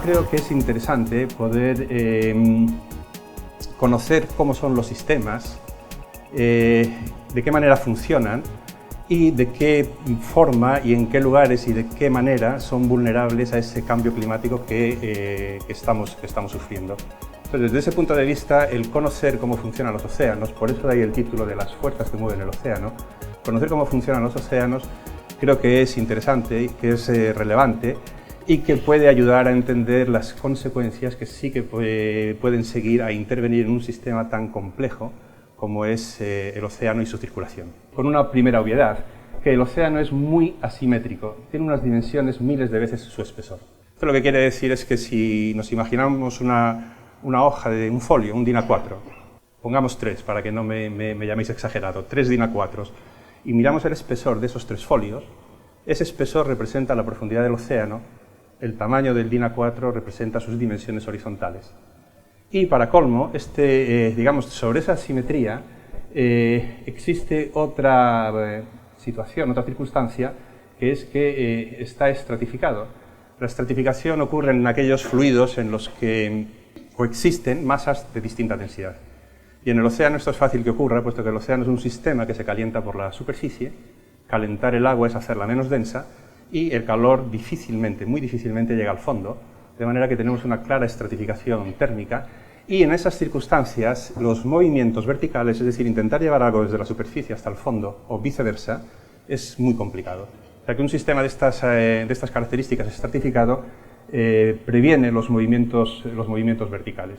creo que es interesante poder conocer cómo son los sistemas, de qué manera funcionan y de qué forma y en qué lugares y de qué manera son vulnerables a ese cambio climático que estamos sufriendo. Entonces, desde ese punto de vista, el conocer cómo funcionan los océanos, por eso de ahí el título de las fuerzas que mueven el océano, conocer cómo funcionan los océanos creo que es interesante, que es relevante y que puede ayudar a entender las consecuencias que sí que pueden seguir a intervenir en un sistema tan complejo como es el océano y su circulación. Con una primera obviedad, que el océano es muy asimétrico, tiene unas dimensiones miles de veces su espesor. Esto lo que quiere decir es que si nos imaginamos una hoja de un folio, un DIN A4, pongamos 3 para que no me llaméis exagerado, 3 DIN A4, y miramos el espesor de esos 3 folios, ese espesor representa la profundidad del océano, el tamaño del DIN A4 representa sus dimensiones horizontales. Y para colmo, digamos, sobre esa simetría existe otra situación, otra circunstancia, que es que está estratificado. La estratificación ocurre en aquellos fluidos en los que coexisten masas de distinta densidad. Y en el océano esto es fácil que ocurra, puesto que el océano es un sistema que se calienta por la superficie, calentar el agua es hacerla menos densa, y el calor difícilmente, muy difícilmente llega al fondo, de manera que tenemos una clara estratificación térmica, y en esas circunstancias los movimientos verticales, es decir, intentar llevar algo desde la superficie hasta el fondo, o viceversa, es muy complicado. O sea que un sistema de estas características estratificado previene los movimientos verticales.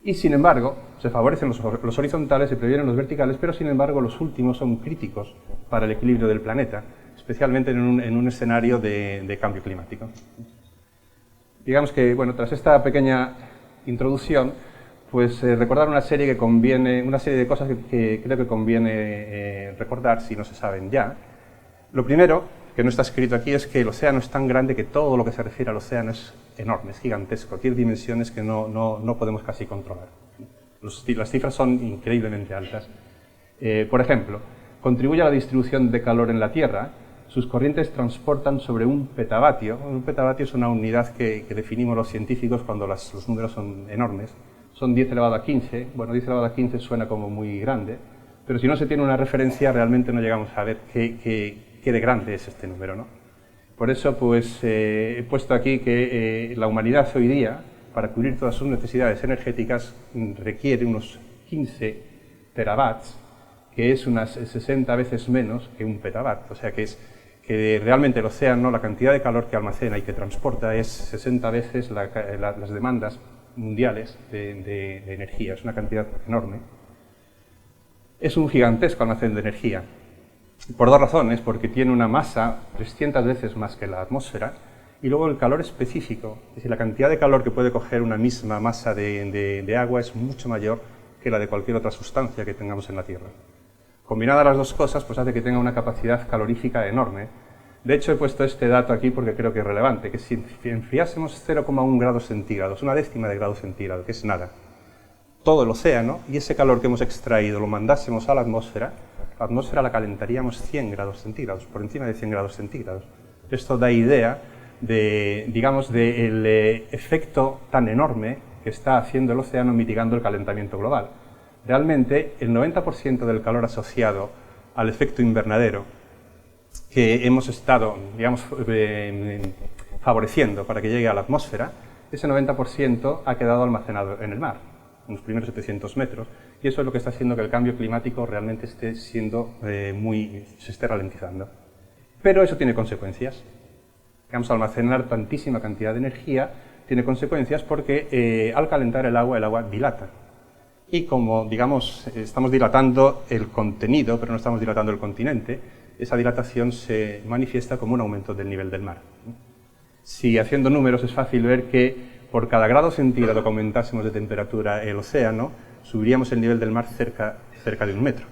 Y sin embargo, se favorecen los horizontales, se previenen los verticales, pero sin embargo los últimos son críticos para el equilibrio del planeta, especialmente en un escenario de cambio climático. Digamos que, bueno, tras esta pequeña introducción, pues recordar una serie de cosas que creo que conviene recordar si no se saben ya. Lo primero, que no está escrito aquí, es que el océano es tan grande que todo lo que se refiere al océano es enorme, es gigantesco, tiene dimensiones que no podemos casi controlar. Las cifras son increíblemente altas. Por ejemplo, contribuye a la distribución de calor en la Tierra. Sus corrientes transportan sobre un petavatio. Un petavatio es una unidad que definimos los científicos cuando los números son enormes. Son 10 elevado a 15. Bueno, 10 elevado a 15 suena como muy grande, pero si no se tiene una referencia realmente no llegamos a ver qué de grande es este número, ¿no? Por eso pues, he puesto aquí que la humanidad hoy día, para cubrir todas sus necesidades energéticas, requiere unos 15 teravats, que es unas 60 veces menos que un petavat. O sea que realmente el océano, la cantidad de calor que almacena y que transporta es 60 veces las demandas mundiales de energía. Es una cantidad enorme. Es un gigantesco almacén de energía. Por dos razones, porque tiene una masa 300 veces más que la atmósfera, y luego el calor específico, es decir, la cantidad de calor que puede coger una misma masa de agua es mucho mayor que la de cualquier otra sustancia que tengamos en la Tierra. Combinadas las dos cosas, pues hace que tenga una capacidad calorífica enorme. De hecho, he puesto este dato aquí porque creo que es relevante, que si enfriásemos 0,1 grados centígrados, una décima de grado centígrado, que es nada, todo el océano, y ese calor que hemos extraído lo mandásemos a la atmósfera la calentaríamos 100 grados centígrados, por encima de 100 grados centígrados. Esto da idea del efecto tan enorme que está haciendo el océano mitigando el calentamiento global. Realmente, el 90% del calor asociado al efecto invernadero que hemos estado, digamos, favoreciendo para que llegue a la atmósfera, ese 90% ha quedado almacenado en el mar, en los primeros 700 metros, y eso es lo que está haciendo que el cambio climático realmente se esté ralentizando. Pero eso tiene consecuencias. Digamos, almacenar tantísima cantidad de energía tiene consecuencias porque al calentar el agua dilata. Y como, digamos, estamos dilatando el contenido, pero no estamos dilatando el continente, esa dilatación se manifiesta como un aumento del nivel del mar. Si haciendo números es fácil ver que por cada grado centígrado que aumentásemos de temperatura el océano, subiríamos el nivel del mar cerca de 1 metro.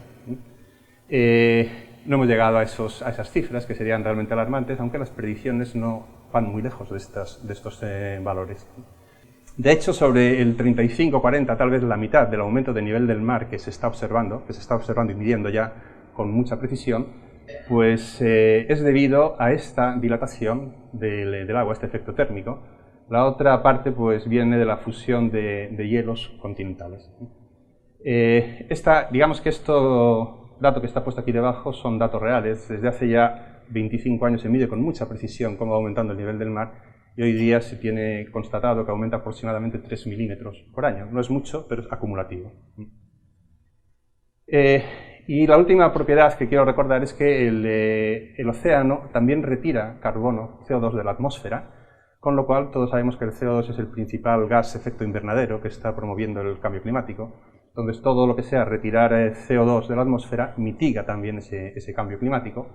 No hemos llegado a esas cifras, que serían realmente alarmantes, aunque las predicciones no van muy lejos de estos valores. De hecho, sobre el 35, 40, tal vez la mitad del aumento del nivel del mar que se está observando y midiendo ya con mucha precisión, pues es debido a esta dilatación del agua, este efecto térmico, La otra parte pues, viene de la fusión de hielos continentales. Digamos que dato que está puesto aquí debajo son datos reales. Desde hace ya 25 años se mide con mucha precisión cómo va aumentando el nivel del mar y hoy día se tiene constatado que aumenta aproximadamente 3 milímetros por año. No es mucho, pero es acumulativo. Y la última propiedad que quiero recordar es que el océano también retira carbono, CO2 de la atmósfera, con lo cual todos sabemos que el CO2 es el principal gas efecto invernadero que está promoviendo el cambio climático. Entonces todo lo que sea retirar CO2 de la atmósfera mitiga también ese cambio climático.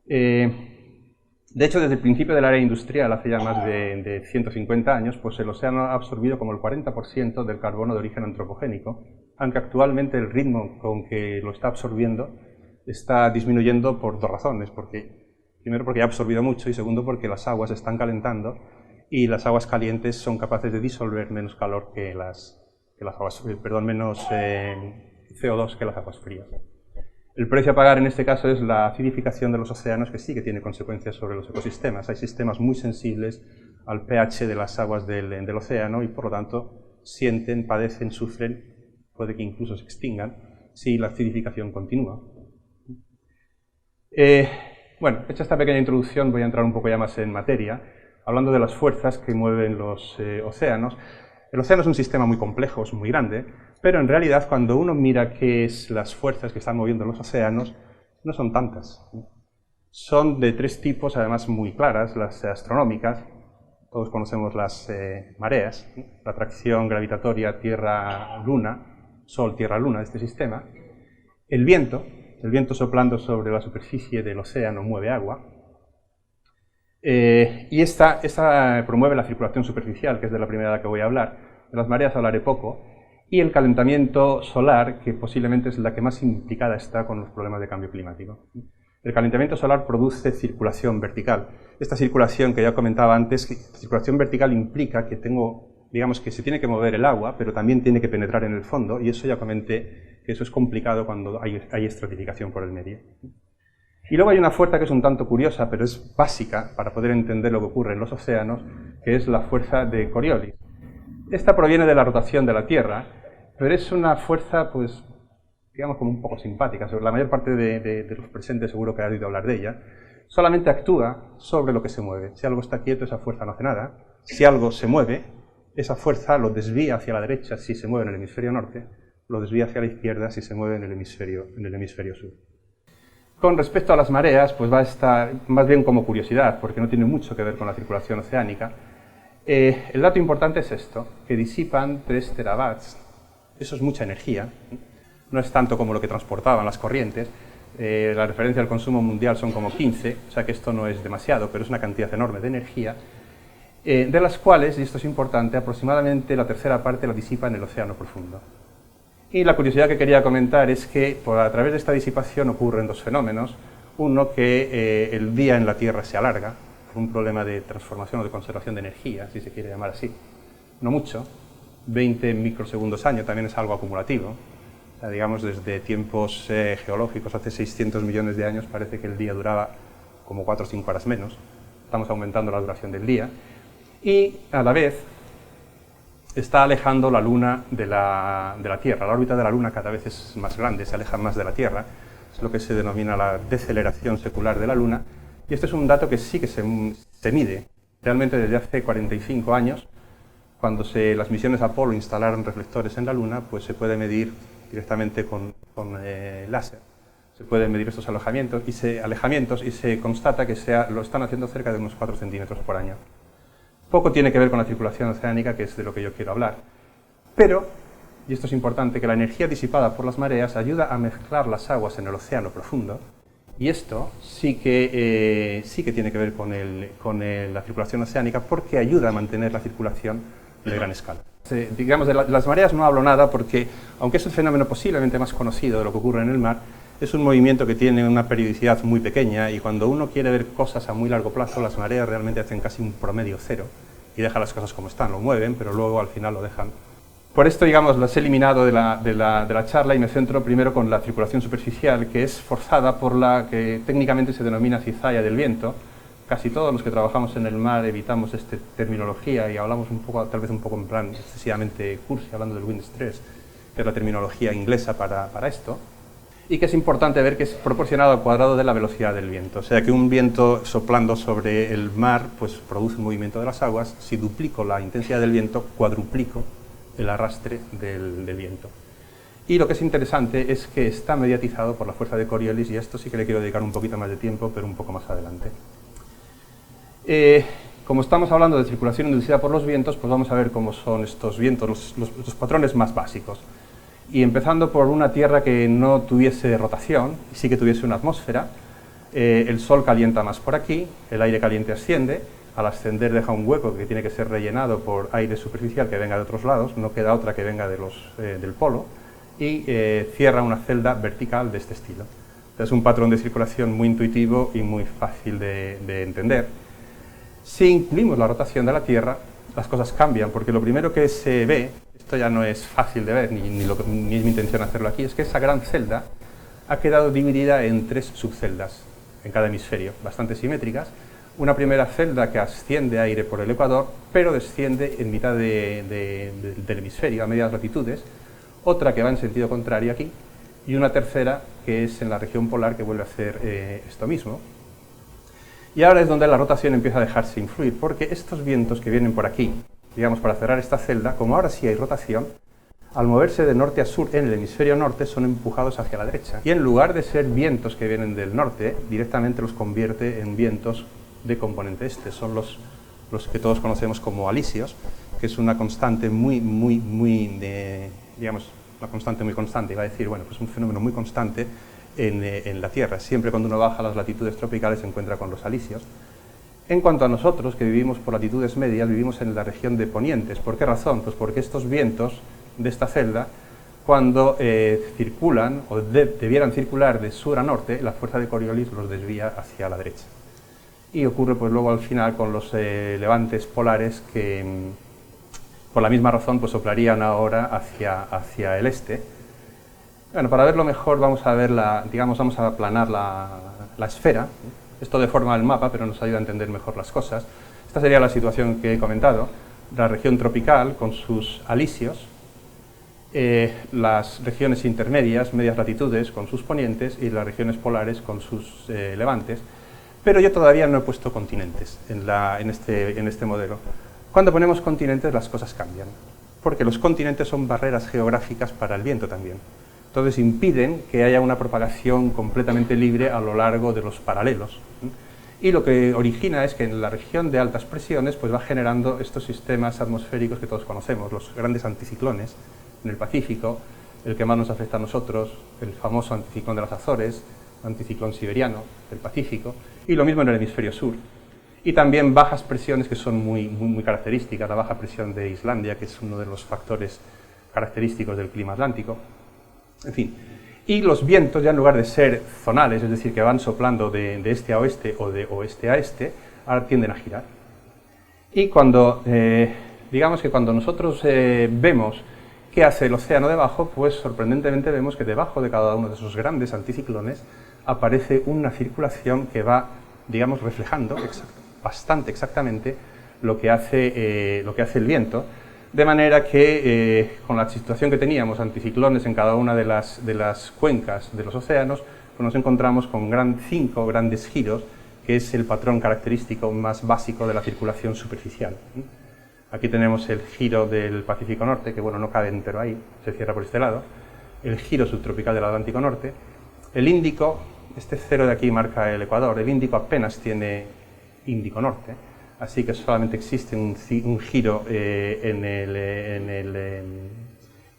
De hecho, desde el principio de la era industrial, hace ya más de 150 años, pues el océano ha absorbido como el 40% del carbono de origen antropogénico, aunque actualmente el ritmo con que lo está absorbiendo está disminuyendo por dos razones. Primero porque ha absorbido mucho y segundo porque las aguas se están calentando y las aguas calientes son capaces de disolver menos calor que menos CO2 que las aguas frías. El precio a pagar en este caso es la acidificación de los océanos, que sí que tiene consecuencias sobre los ecosistemas. Hay sistemas muy sensibles al pH de las aguas del océano y por lo tanto sienten, padecen, sufren, puede que incluso se extingan si la acidificación continúa. Bueno, hecha esta pequeña introducción voy a entrar un poco ya más en materia, hablando de las fuerzas que mueven los océanos. El océano es un sistema muy complejo, es muy grande, pero en realidad cuando uno mira qué es las fuerzas que están moviendo los océanos, no son tantas. Son de tres tipos, además muy claras, las astronómicas. Todos conocemos las mareas, la atracción gravitatoria Tierra-Luna, Sol-Tierra-Luna de este sistema. El viento soplando sobre la superficie del océano mueve agua. Y esta promueve la circulación superficial, que es de la primera de la que voy a hablar. De las mareas hablaré poco. Y el calentamiento solar, que posiblemente es la que más implicada está con los problemas de cambio climático. El calentamiento solar produce circulación vertical. Esta circulación que ya comentaba antes, circulación vertical implica que digamos que se tiene que mover el agua, pero también tiene que penetrar en el fondo, y eso ya comenté que eso es complicado cuando hay estratificación por el medio. Y luego hay una fuerza que es un tanto curiosa, pero es básica para poder entender lo que ocurre en los océanos, que es la fuerza de Coriolis. Esta proviene de la rotación de la Tierra, pero es una fuerza, pues, digamos, como un poco simpática. La mayor parte de los presentes seguro que ha oído hablar de ella. Solamente actúa sobre lo que se mueve. Si algo está quieto, esa fuerza no hace nada. Si algo se mueve, esa fuerza lo desvía hacia la derecha si se mueve en el hemisferio norte, lo desvía hacia la izquierda si se mueve en el hemisferio sur. Con respecto a las mareas, pues va a estar más bien como curiosidad, porque no tiene mucho que ver con la circulación oceánica. El dato importante es esto, que disipan 3 terawatts. Eso es mucha energía. No es tanto como lo que transportaban las corrientes. La referencia al consumo mundial son como 15, o sea que esto no es demasiado, pero es una cantidad enorme de energía, de las cuales, y esto es importante, aproximadamente la tercera parte la disipa en el océano profundo. Y la curiosidad que quería comentar es que a través de esta disipación ocurren dos fenómenos. Uno, que el día en la Tierra se alarga, por un problema de transformación o de conservación de energía, si se quiere llamar así. No mucho, 20 microsegundos año, también es algo acumulativo. O sea, digamos, desde tiempos geológicos, hace 600 millones de años, parece que el día duraba como 4 o 5 horas menos. Estamos aumentando la duración del día. Y, a la vez, está alejando la Luna de la Tierra. La órbita de la Luna cada vez es más grande, se aleja más de la Tierra. Es lo que se denomina la deceleración secular de la Luna. Y este es un dato que sí que se mide. Realmente desde hace 45 años, cuando las misiones Apolo instalaron reflectores en la Luna, pues se puede medir directamente con láser. Se pueden medir estos alejamientos y se constata que lo están haciendo cerca de unos 4 centímetros por año. Poco tiene que ver con la circulación oceánica, que es de lo que yo quiero hablar. Pero, y esto es importante, que la energía disipada por las mareas ayuda a mezclar las aguas en el océano profundo, y esto sí que tiene que ver con la circulación oceánica, porque ayuda a mantener la circulación de gran escala. Digamos, de las mareas no hablo nada porque, aunque es el fenómeno posiblemente más conocido de lo que ocurre en el mar, es un movimiento que tiene una periodicidad muy pequeña y cuando uno quiere ver cosas a muy largo plazo, las mareas realmente hacen casi un promedio cero y dejan las cosas como están, lo mueven, pero luego al final lo dejan. Por esto, digamos, las he eliminado de la charla y me centro primero con la circulación superficial, que es forzada por la que técnicamente se denomina cizalla del viento, casi todos los que trabajamos en el mar evitamos esta terminología y hablamos un poco, tal vez un poco en plan excesivamente cursi, hablando del wind stress, que es la terminología inglesa para esto, y que es importante ver que es proporcionado al cuadrado de la velocidad del viento. O sea que un viento soplando sobre el mar pues produce un movimiento de las aguas. Si duplico la intensidad del viento, cuadruplico el arrastre del viento. Y lo que es interesante es que está mediatizado por la fuerza de Coriolis, y a esto sí que le quiero dedicar un poquito más de tiempo, pero un poco más adelante. Como estamos hablando de circulación inducida por los vientos, pues vamos a ver cómo son estos vientos, los patrones más básicos. Y empezando por una Tierra que no tuviese rotación, y sí que tuviese una atmósfera, el Sol calienta más por aquí, el aire caliente asciende, al ascender deja un hueco que tiene que ser rellenado por aire superficial que venga de otros lados, no queda otra que venga del polo, y cierra una celda vertical de este estilo. Es un patrón de circulación muy intuitivo y muy fácil de entender. Si incluimos la rotación de la Tierra, las cosas cambian, porque lo primero que se ve, esto ya no es fácil de ver, ni es mi intención hacerlo aquí, es que esa gran celda ha quedado dividida en 3 subceldas en cada hemisferio, bastante simétricas. Una primera celda que asciende aire por el ecuador, pero desciende en mitad del hemisferio, a medias latitudes, otra que va en sentido contrario aquí, y una tercera que es en la región polar, que vuelve a hacer esto mismo. Y ahora es donde la rotación empieza a dejarse influir, porque estos vientos que vienen por aquí, digamos, para cerrar esta celda, como ahora sí hay rotación, al moverse de norte a sur en el hemisferio norte son empujados hacia la derecha. Y en lugar de ser vientos que vienen del norte, directamente los convierte en vientos de componente este. Son los que todos conocemos como alisios, que es una constante digamos, una constante muy constante, iba a decir, bueno, pues un fenómeno muy constante en la Tierra. Siempre cuando uno baja a las latitudes tropicales se encuentra con los alisios. En cuanto a nosotros, que vivimos por latitudes medias, vivimos en la región de ponientes. ¿Por qué razón? Pues porque estos vientos de esta celda, cuando circulan, o debieran circular de sur a norte, la fuerza de Coriolis los desvía hacia la derecha. Y ocurre pues luego al final con los levantes polares que, por la misma razón, pues soplarían ahora hacia el este. Bueno, para verlo mejor vamos a aplanar la esfera. Esto deforma el mapa, pero nos ayuda a entender mejor las cosas. Esta sería la situación que he comentado, la región tropical con sus alisios, las regiones intermedias, medias latitudes, con sus ponientes, y las regiones polares con sus levantes. Pero yo todavía no he puesto continentes en este modelo. Cuando ponemos continentes las cosas cambian, porque los continentes son barreras geográficas para el viento también. Entonces impiden que haya una propagación completamente libre a lo largo de los paralelos. Y lo que origina es que en la región de altas presiones pues va generando estos sistemas atmosféricos que todos conocemos, los grandes anticiclones en el Pacífico, el que más nos afecta a nosotros, el famoso anticiclón de las Azores, anticiclón siberiano del Pacífico, y lo mismo en el hemisferio sur. Y también bajas presiones que son muy características, la baja presión de Islandia, que es uno de los factores característicos del clima atlántico. En fin, y los vientos ya en lugar de ser zonales, es decir, que van soplando de este a oeste o de oeste a este, ahora tienden a girar. Y digamos que cuando nosotros vemos qué hace el océano debajo, pues sorprendentemente vemos que debajo de cada uno de esos grandes anticiclones aparece una circulación que va, digamos, reflejando bastante exactamente lo que hace el viento. De manera que, con la situación que teníamos, anticiclones en cada una de las cuencas de los océanos, pues nos encontramos con 5 grandes giros, que es el patrón característico más básico de la circulación superficial. Aquí tenemos el giro del Pacífico Norte, que bueno, no cabe entero ahí, se cierra por este lado, el giro subtropical del Atlántico Norte, el Índico, este cero de aquí marca el Ecuador, el Índico apenas tiene Índico Norte, así que solamente existe un giro en el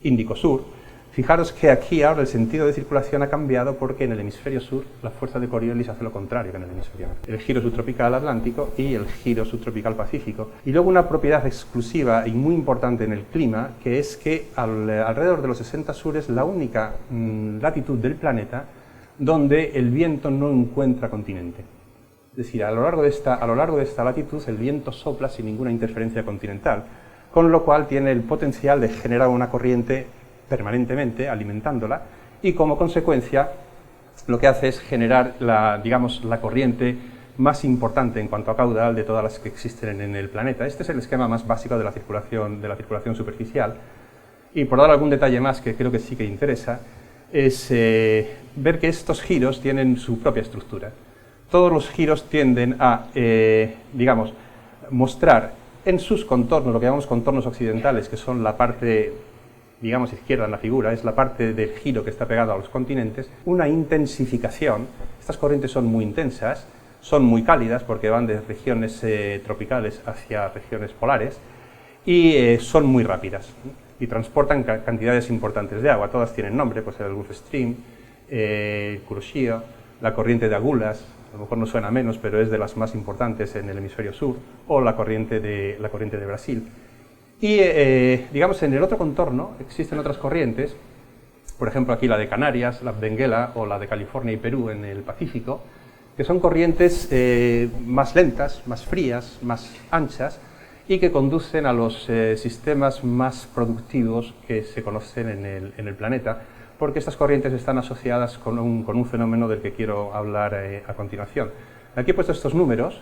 Índico Sur. Fijaros que aquí ahora el sentido de circulación ha cambiado porque en el hemisferio sur la fuerza de Coriolis hace lo contrario que en el hemisferio norte. El giro subtropical atlántico y el giro subtropical pacífico. Y luego una propiedad exclusiva y muy importante en el clima, que es que alrededor de los 60 sur es la única latitud del planeta donde el viento no encuentra continente. Es decir, a lo largo de esta latitud el viento sopla sin ninguna interferencia continental, con lo cual tiene el potencial de generar una corriente permanentemente, alimentándola, y como consecuencia lo que hace es generar la corriente más importante en cuanto a caudal de todas las que existen en el planeta. Este es el esquema más básico de la circulación superficial. Y por dar algún detalle más que creo que sí que interesa, es ver que estos giros tienen su propia estructura. Todos los giros tienden a, digamos, mostrar en sus contornos, lo que llamamos contornos occidentales, que son la parte, digamos, izquierda en la figura, es la parte del giro que está pegado a los continentes, una intensificación. Estas corrientes son muy intensas, son muy cálidas porque van de regiones tropicales hacia regiones polares y son muy rápidas y transportan cantidades importantes de agua. Todas tienen nombre, pues el Gulf Stream, el Kuroshio, la corriente de Agulhas, a lo mejor no suena menos, pero es de las más importantes en el hemisferio sur, o la corriente de Brasil. Y, digamos, en el otro contorno existen otras corrientes, por ejemplo aquí la de Canarias, la Benguela, o la de California y Perú en el Pacífico, que son corrientes más lentas, más frías, más anchas, y que conducen a los sistemas más productivos que se conocen en el planeta, porque estas corrientes están asociadas con un fenómeno del que quiero hablar a continuación. Aquí he puesto estos números.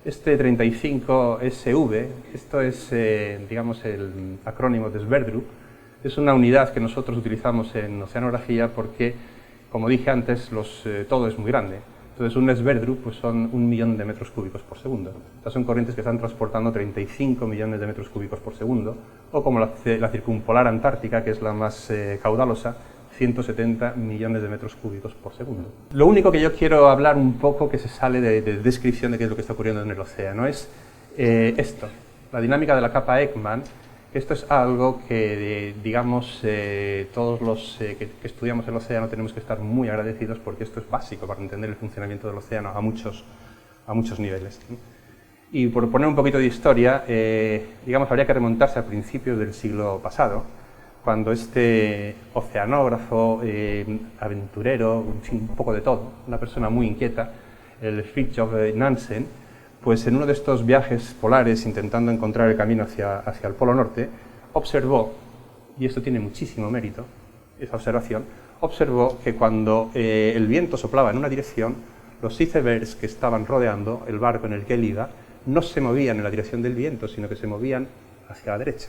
Este 35SV, esto es, digamos, el acrónimo de Sverdrup, es una unidad que nosotros utilizamos en oceanografía porque, como dije antes, todo es muy grande. Entonces, un Sverdrup pues son 1 millón de metros cúbicos por segundo. Estas son corrientes que están transportando 35 millones de metros cúbicos por segundo, o como la circumpolar antártica, que es la más caudalosa, 170 millones de metros cúbicos por segundo. Lo único que yo quiero hablar un poco, que se sale de descripción de qué es lo que está ocurriendo en el océano, es esto, la dinámica de la capa Ekman. Esto es algo que, digamos, todos los que estudiamos el océano tenemos que estar muy agradecidos, porque esto es básico para entender el funcionamiento del océano a muchos niveles. Y por poner un poquito de historia, digamos, habría que remontarse a principios del siglo pasado, cuando este oceanógrafo, aventurero, un poco de todo, una persona muy inquieta, el Fridtjof Nansen, pues en uno de estos viajes polares, intentando encontrar el camino hacia el Polo Norte, observó, y esto tiene muchísimo mérito, esa observación, observó que cuando el viento soplaba en una dirección, los icebergs que estaban rodeando el barco en el que él iba no se movían en la dirección del viento, sino que se movían hacia la derecha.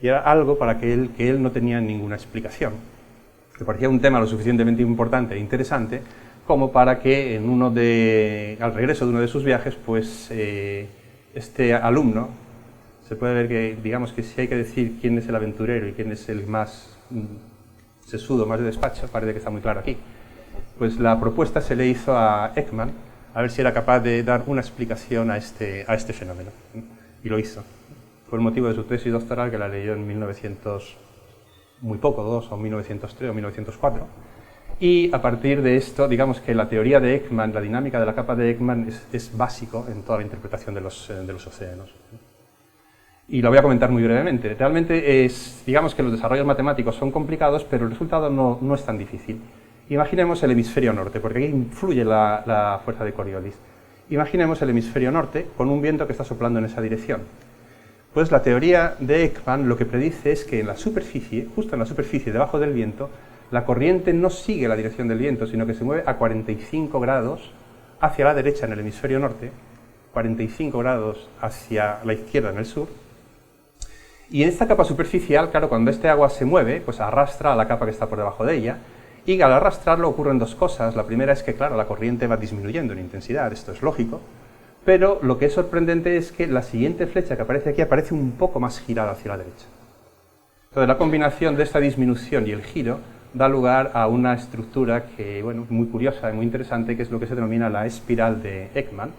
Y era algo para que él no tenía ninguna explicación. Le parecía un tema lo suficientemente importante e interesante como para que al regreso de uno de sus viajes, pues este alumno, se puede ver que, digamos, que si hay que decir quién es el aventurero y quién es el más sesudo, más de despacho, parece que está muy claro aquí, pues la propuesta se le hizo a Ekman, a ver si era capaz de dar una explicación a este fenómeno, y lo hizo. Fue el motivo de su tesis doctoral, que la leyó en 1900, muy poco, o 1903 o 1904, y a partir de esto, digamos que la teoría de Ekman, la dinámica de la capa de Ekman, es básico en toda la interpretación de los océanos. Y lo voy a comentar muy brevemente. Realmente digamos que los desarrollos matemáticos son complicados, pero el resultado no es tan difícil. Imaginemos el hemisferio norte, porque aquí influye la fuerza de Coriolis. Imaginemos el hemisferio norte con un viento que está soplando en esa dirección. Pues la teoría de Ekman lo que predice es que en la superficie, justo en la superficie, debajo del viento, la corriente no sigue la dirección del viento, sino que se mueve a 45 grados hacia la derecha en el hemisferio norte, 45 grados hacia la izquierda en el sur. Y en esta capa superficial, claro, cuando este agua se mueve, pues arrastra a la capa que está por debajo de ella, y al arrastrarlo ocurren dos cosas. La primera es que, claro, la corriente va disminuyendo en intensidad, esto es lógico, pero lo que es sorprendente es que la siguiente flecha que aparece aquí aparece un poco más girada hacia la derecha. Entonces, la combinación de esta disminución y el giro da lugar a una estructura que, bueno, muy curiosa y muy interesante, que es lo que se denomina la espiral de Ekman,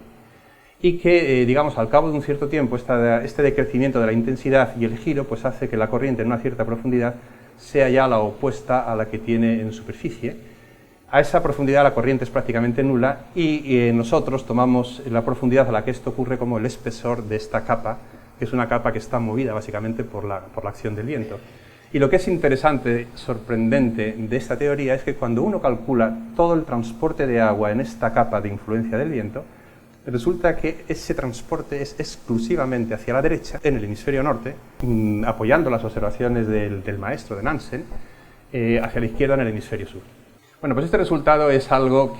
y que, digamos, al cabo de un cierto tiempo, este decrecimiento de la intensidad y el giro, pues hace que la corriente en una cierta profundidad sea ya la opuesta a la que tiene en superficie. A esa profundidad la corriente es prácticamente nula y nosotros tomamos la profundidad a la que esto ocurre como el espesor de esta capa, que es una capa que está movida básicamente por la acción del viento. Y lo que es interesante, sorprendente de esta teoría es que cuando uno calcula todo el transporte de agua en esta capa de influencia del viento, resulta que ese transporte es exclusivamente hacia la derecha, en el hemisferio norte, apoyando las observaciones del maestro de Nansen, hacia la izquierda en el hemisferio sur. Bueno, pues este resultado es algo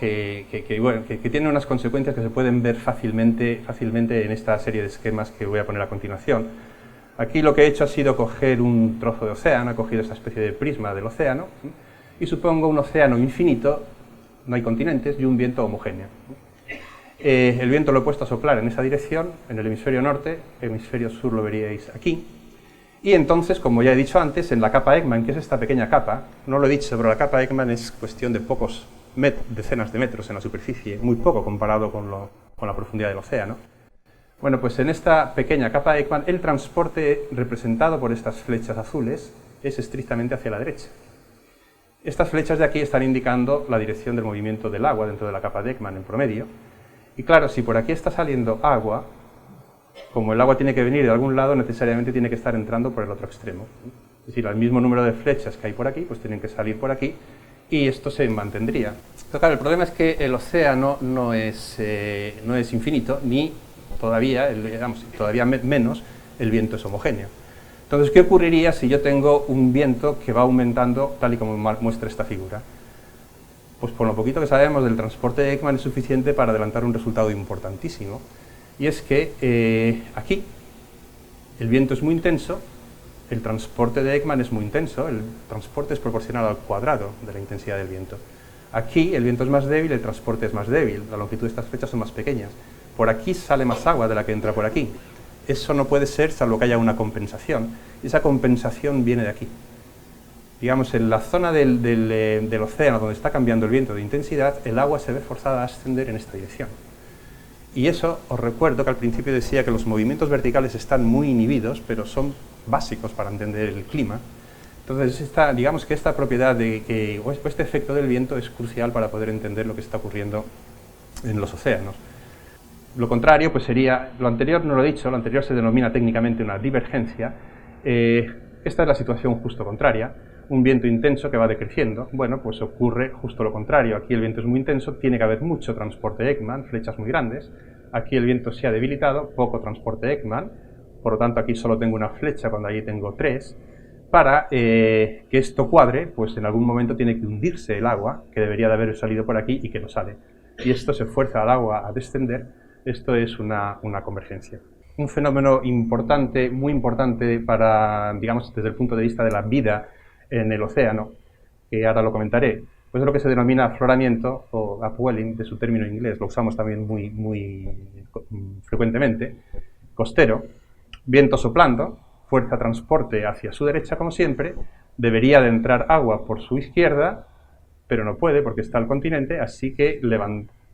bueno, que tiene unas consecuencias que se pueden ver fácilmente en esta serie de esquemas que voy a poner a continuación. Aquí lo que he hecho ha sido coger un trozo de océano, he cogido esta especie de prisma del océano, y supongo un océano infinito, no hay continentes, y un viento homogéneo. El viento lo he puesto a soplar en esa dirección, en el hemisferio norte, el hemisferio sur lo veríais aquí. Y entonces, como ya he dicho antes, en la capa Ekman, que es esta pequeña capa, no lo he dicho, pero la capa Ekman es cuestión de pocos decenas de metros en la superficie, muy poco comparado con la profundidad del océano. Bueno, pues en esta pequeña capa Ekman, el transporte representado por estas flechas azules es estrictamente hacia la derecha. Estas flechas de aquí están indicando la dirección del movimiento del agua dentro de la capa de Ekman en promedio. Y claro, si por aquí está saliendo agua, como el agua tiene que venir de algún lado, necesariamente tiene que estar entrando por el otro extremo. Es decir, al mismo número de flechas que hay por aquí, pues tienen que salir por aquí, y esto se mantendría. Pero claro, el problema es que el océano no es infinito, ni todavía, todavía menos, el viento es homogéneo. Entonces, ¿qué ocurriría si yo tengo un viento que va aumentando tal y como muestra esta figura? Pues por lo poquito que sabemos del transporte de Ekman es suficiente para adelantar un resultado importantísimo. Y es que aquí el viento es muy intenso, el transporte de Ekman es muy intenso, el transporte es proporcional al cuadrado de la intensidad del viento. Aquí el viento es más débil, el transporte es más débil, la longitud de estas flechas son más pequeñas. Por aquí sale más agua de la que entra por aquí. Eso no puede ser salvo que haya una compensación, y esa compensación viene de aquí. Digamos, en la zona del océano donde está cambiando el viento de intensidad, el agua se ve forzada a ascender en esta dirección. Y eso, os recuerdo que al principio decía que los movimientos verticales están muy inhibidos, pero son básicos para entender el clima. Entonces, digamos que esta propiedad o este efecto del viento es crucial para poder entender lo que está ocurriendo en los océanos. Lo contrario, pues sería, lo anterior no lo he dicho, lo anterior se denomina técnicamente una divergencia. Esta es la situación justo contraria, un viento intenso que va decreciendo. Bueno, pues ocurre justo lo contrario. Aquí el viento es muy intenso, tiene que haber mucho transporte Ekman, flechas muy grandes. Aquí el viento se ha debilitado, poco transporte Ekman, por lo tanto aquí solo tengo una flecha cuando allí tengo tres. Para que esto cuadre, pues en algún momento tiene que hundirse el agua, que debería de haber salido por aquí y que no sale. Y esto se fuerza al agua a descender, esto es una convergencia. Un fenómeno importante, muy importante para, digamos, desde el punto de vista de la vida en el océano, que ahora lo comentaré, pues es lo que se denomina afloramiento o upwelling, de su término inglés, lo usamos también muy frecuentemente, costero, viento soplando, fuerza transporte hacia su derecha como siempre, debería de entrar agua por su izquierda, pero no puede porque está el continente, así que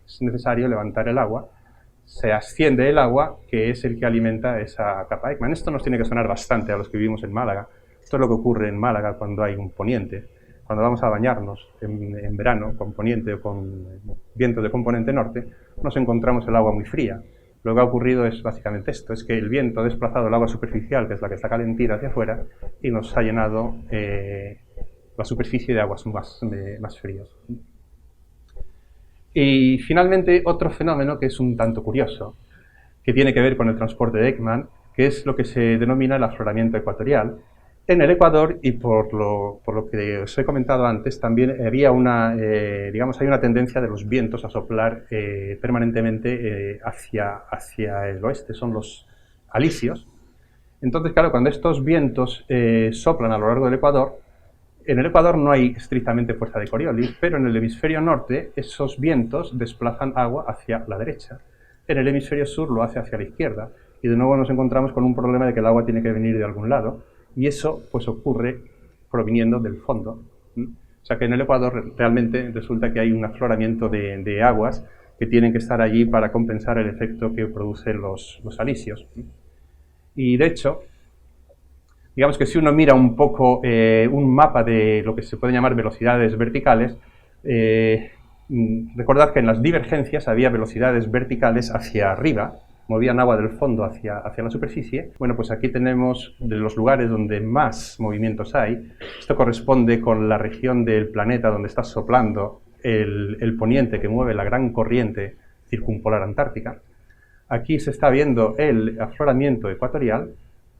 es necesario levantar el agua, se asciende el agua, que es el que alimenta esa capa Ekman. Esto nos tiene que sonar bastante a los que vivimos en Málaga. Esto es lo que ocurre en Málaga cuando hay un poniente. Cuando vamos a bañarnos en verano con poniente o con vientos de componente norte, nos encontramos el agua muy fría. Lo que ha ocurrido es básicamente esto, es que el viento ha desplazado el agua superficial, que es la que está calentita hacia afuera, y nos ha llenado la superficie de aguas más frías. Y finalmente otro fenómeno que es un tanto curioso, que tiene que ver con el transporte de Ekman, que es lo que se denomina el afloramiento ecuatorial. En el Ecuador, y por lo que os he comentado antes, también había hay una tendencia de los vientos a soplar permanentemente hacia el oeste, son los alisios. Entonces, claro, cuando estos vientos soplan a lo largo del Ecuador, en el Ecuador no hay estrictamente fuerza de Coriolis, pero en el hemisferio norte esos vientos desplazan agua hacia la derecha. En el hemisferio sur lo hace hacia la izquierda, y de nuevo nos encontramos con un problema de que el agua tiene que venir de algún lado, y eso pues ocurre proviniendo del fondo. O sea que en el Ecuador realmente resulta que hay un afloramiento de aguas que tienen que estar allí para compensar el efecto que producen los alisios. Y de hecho, digamos que si uno mira un poco un mapa de lo que se puede llamar velocidades verticales, recordad que en las divergencias había velocidades verticales hacia arriba, movían agua del fondo hacia la superficie. Bueno, pues aquí tenemos de los lugares donde más movimientos hay. Esto corresponde con la región del planeta donde está soplando el poniente que mueve la gran corriente circumpolar antártica. Aquí se está viendo el afloramiento ecuatorial,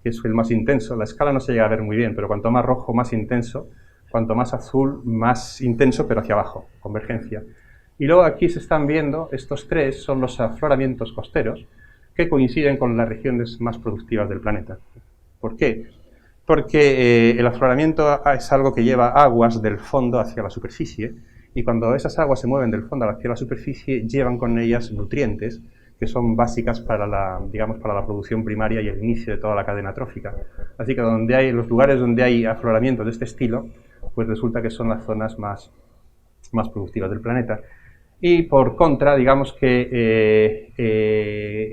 que es el más intenso. La escala no se llega a ver muy bien, pero cuanto más rojo, más intenso. Cuanto más azul, más intenso, pero hacia abajo, convergencia. Y luego aquí se están viendo, estos tres son los afloramientos costeros, que coinciden con las regiones más productivas del planeta. ¿Por qué? Porque el afloramiento es algo que lleva aguas del fondo hacia la superficie, y cuando esas aguas se mueven del fondo hacia la superficie, llevan con ellas nutrientes que son básicas para la producción primaria y el inicio de toda la cadena trófica. Así que los lugares donde hay afloramientos de este estilo, pues resulta que son las zonas más productivas del planeta. Y por contra, digamos que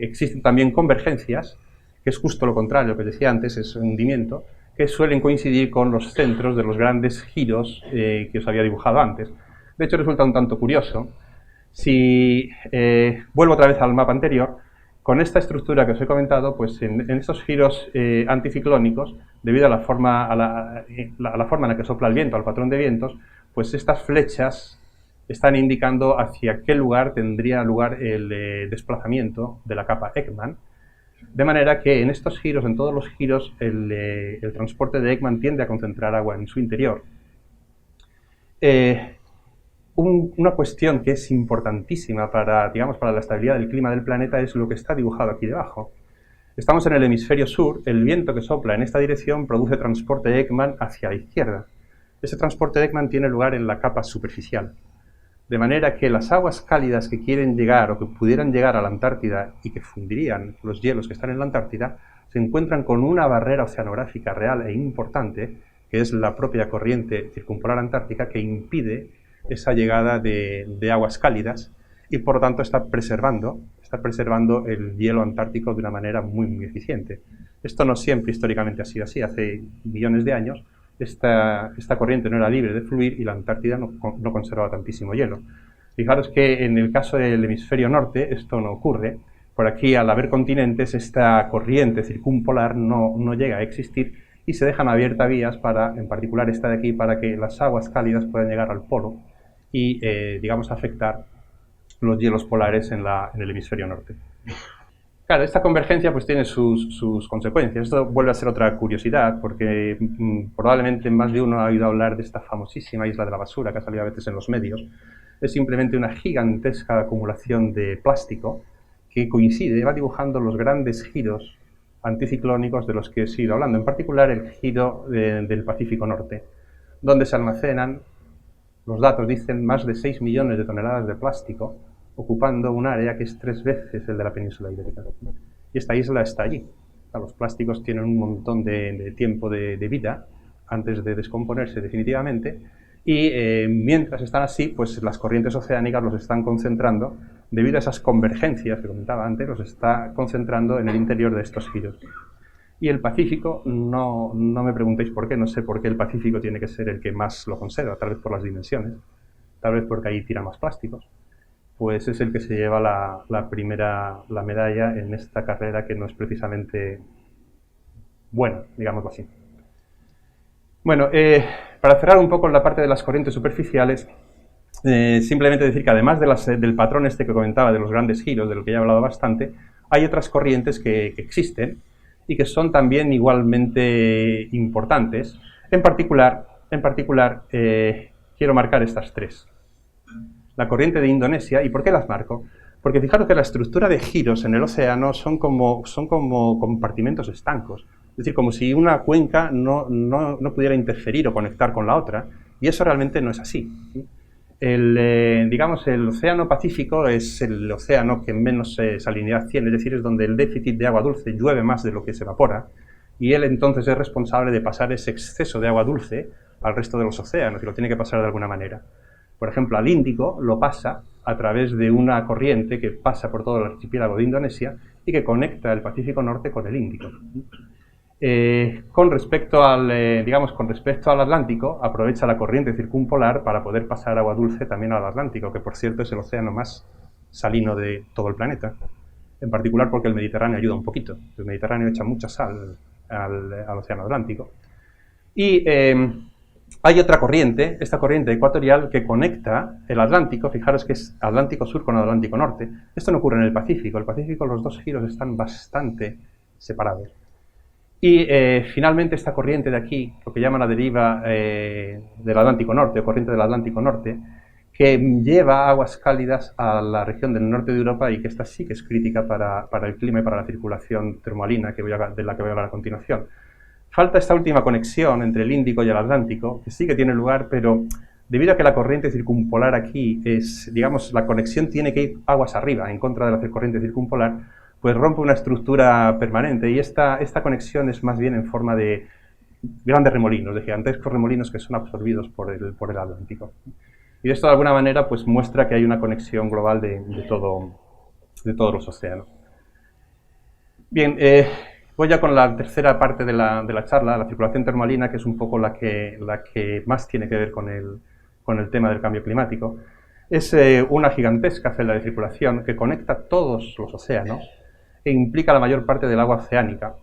existen también convergencias, que es justo lo contrario, lo que decía antes, es un hundimiento, que suelen coincidir con los centros de los grandes giros que os había dibujado antes. De hecho, resulta un tanto curioso. Si vuelvo otra vez al mapa anterior, con esta estructura que os he comentado, pues en estos giros anticiclónicos, debido a la forma en la que sopla el viento, al patrón de vientos, pues estas flechas están indicando hacia qué lugar tendría lugar el desplazamiento de la capa Ekman, de manera que en estos giros, en todos los giros, el transporte de Ekman tiende a concentrar agua en su interior. Una cuestión que es importantísima para la estabilidad del clima del planeta es lo que está dibujado aquí debajo. Estamos en el hemisferio sur, el viento que sopla en esta dirección produce transporte de Ekman hacia la izquierda. Ese transporte de Ekman tiene lugar en la capa superficial. De manera que las aguas cálidas que quieren llegar o que pudieran llegar a la Antártida y que fundirían los hielos que están en la Antártida, se encuentran con una barrera oceanográfica real e importante, que es la propia corriente circumpolar antártica, que impide esa llegada de aguas cálidas y por lo tanto está preservando el hielo antártico de una manera muy eficiente. Esto no siempre históricamente ha sido así. Hace millones de años esta corriente no era libre de fluir y la Antártida no conservaba tantísimo hielo. Fijaros que en el caso del hemisferio norte esto no ocurre. Por aquí, al haber continentes, esta corriente circumpolar no llega a existir y se dejan abiertas vías en particular esta de aquí, para que las aguas cálidas puedan llegar al polo y, afectar los hielos polares en el hemisferio norte. Claro, esta convergencia pues tiene sus consecuencias. Esto vuelve a ser otra curiosidad, porque probablemente más de uno ha oído hablar de esta famosísima isla de la basura que ha salido a veces en los medios. Es simplemente una gigantesca acumulación de plástico que va dibujando los grandes giros anticiclónicos de los que he ido hablando, en particular el giro del Pacífico Norte, donde se almacenan, los datos dicen, más de 6 millones de toneladas de plástico, ocupando un área que es 3 veces el de la península ibérica. Y esta isla está allí. Los plásticos tienen un montón de tiempo de vida antes de descomponerse definitivamente, y mientras están así, pues las corrientes oceánicas los están concentrando, debido a esas convergencias que comentaba antes, los está concentrando en el interior de estos giros. Y el Pacífico, no me preguntéis por qué, no sé por qué el Pacífico tiene que ser el que más lo conserva, tal vez por las dimensiones, tal vez porque ahí tira más plásticos, pues es el que se lleva la medalla en esta carrera, que no es precisamente buena, digámoslo así. Bueno, para cerrar un poco la parte de las corrientes superficiales, simplemente decir que además del patrón este que comentaba de los grandes giros, de lo que ya he hablado bastante, hay otras corrientes que existen y que son también igualmente importantes. En particular, quiero marcar estas tres. La corriente de Indonesia. ¿Y por qué las marco? Porque fijaros que la estructura de giros en el océano son como compartimentos estancos. Es decir, como si una cuenca no pudiera interferir o conectar con la otra, y eso realmente no es así. El océano Pacífico es el océano que menos salinidad tiene, es decir, es donde el déficit de agua dulce llueve más de lo que se evapora, y él entonces es responsable de pasar ese exceso de agua dulce al resto de los océanos, y lo tiene que pasar de alguna manera. Por ejemplo, al Índico lo pasa a través de una corriente que pasa por todo el archipiélago de Indonesia y que conecta el Pacífico Norte con el Índico. Con respecto al Atlántico, aprovecha la corriente circumpolar para poder pasar agua dulce también al Atlántico, que por cierto es el océano más salino de todo el planeta, en particular porque el Mediterráneo ayuda un poquito. El Mediterráneo echa mucha sal al océano Atlántico. Y hay otra corriente, esta corriente ecuatorial, que conecta el Atlántico. Fijaros que es Atlántico Sur con Atlántico Norte. Esto no ocurre en el Pacífico. El Pacífico, los dos giros están bastante separados. Y finalmente esta corriente de aquí, lo que llaman la deriva del Atlántico Norte, o corriente del Atlántico Norte, que lleva aguas cálidas a la región del norte de Europa y que esta sí que es crítica para el clima y para la circulación termohalina, de la que voy a hablar a continuación. Falta esta última conexión entre el Índico y el Atlántico, que sí que tiene lugar, pero debido a que la corriente circumpolar aquí es, digamos, la conexión tiene que ir aguas arriba, en contra de la corriente circumpolar, pues rompe una estructura permanente y esta conexión es más bien en forma de grandes remolinos, de gigantescos remolinos que son absorbidos por el Atlántico. Y esto de alguna manera pues muestra que hay una conexión global de todos los océanos. Bien, voy ya con la tercera parte de la charla, la circulación termohalina, que es un poco la que más tiene que ver con el tema del cambio climático. Es una gigantesca celda de circulación que conecta todos los océanos e implica la mayor parte del agua oceánica,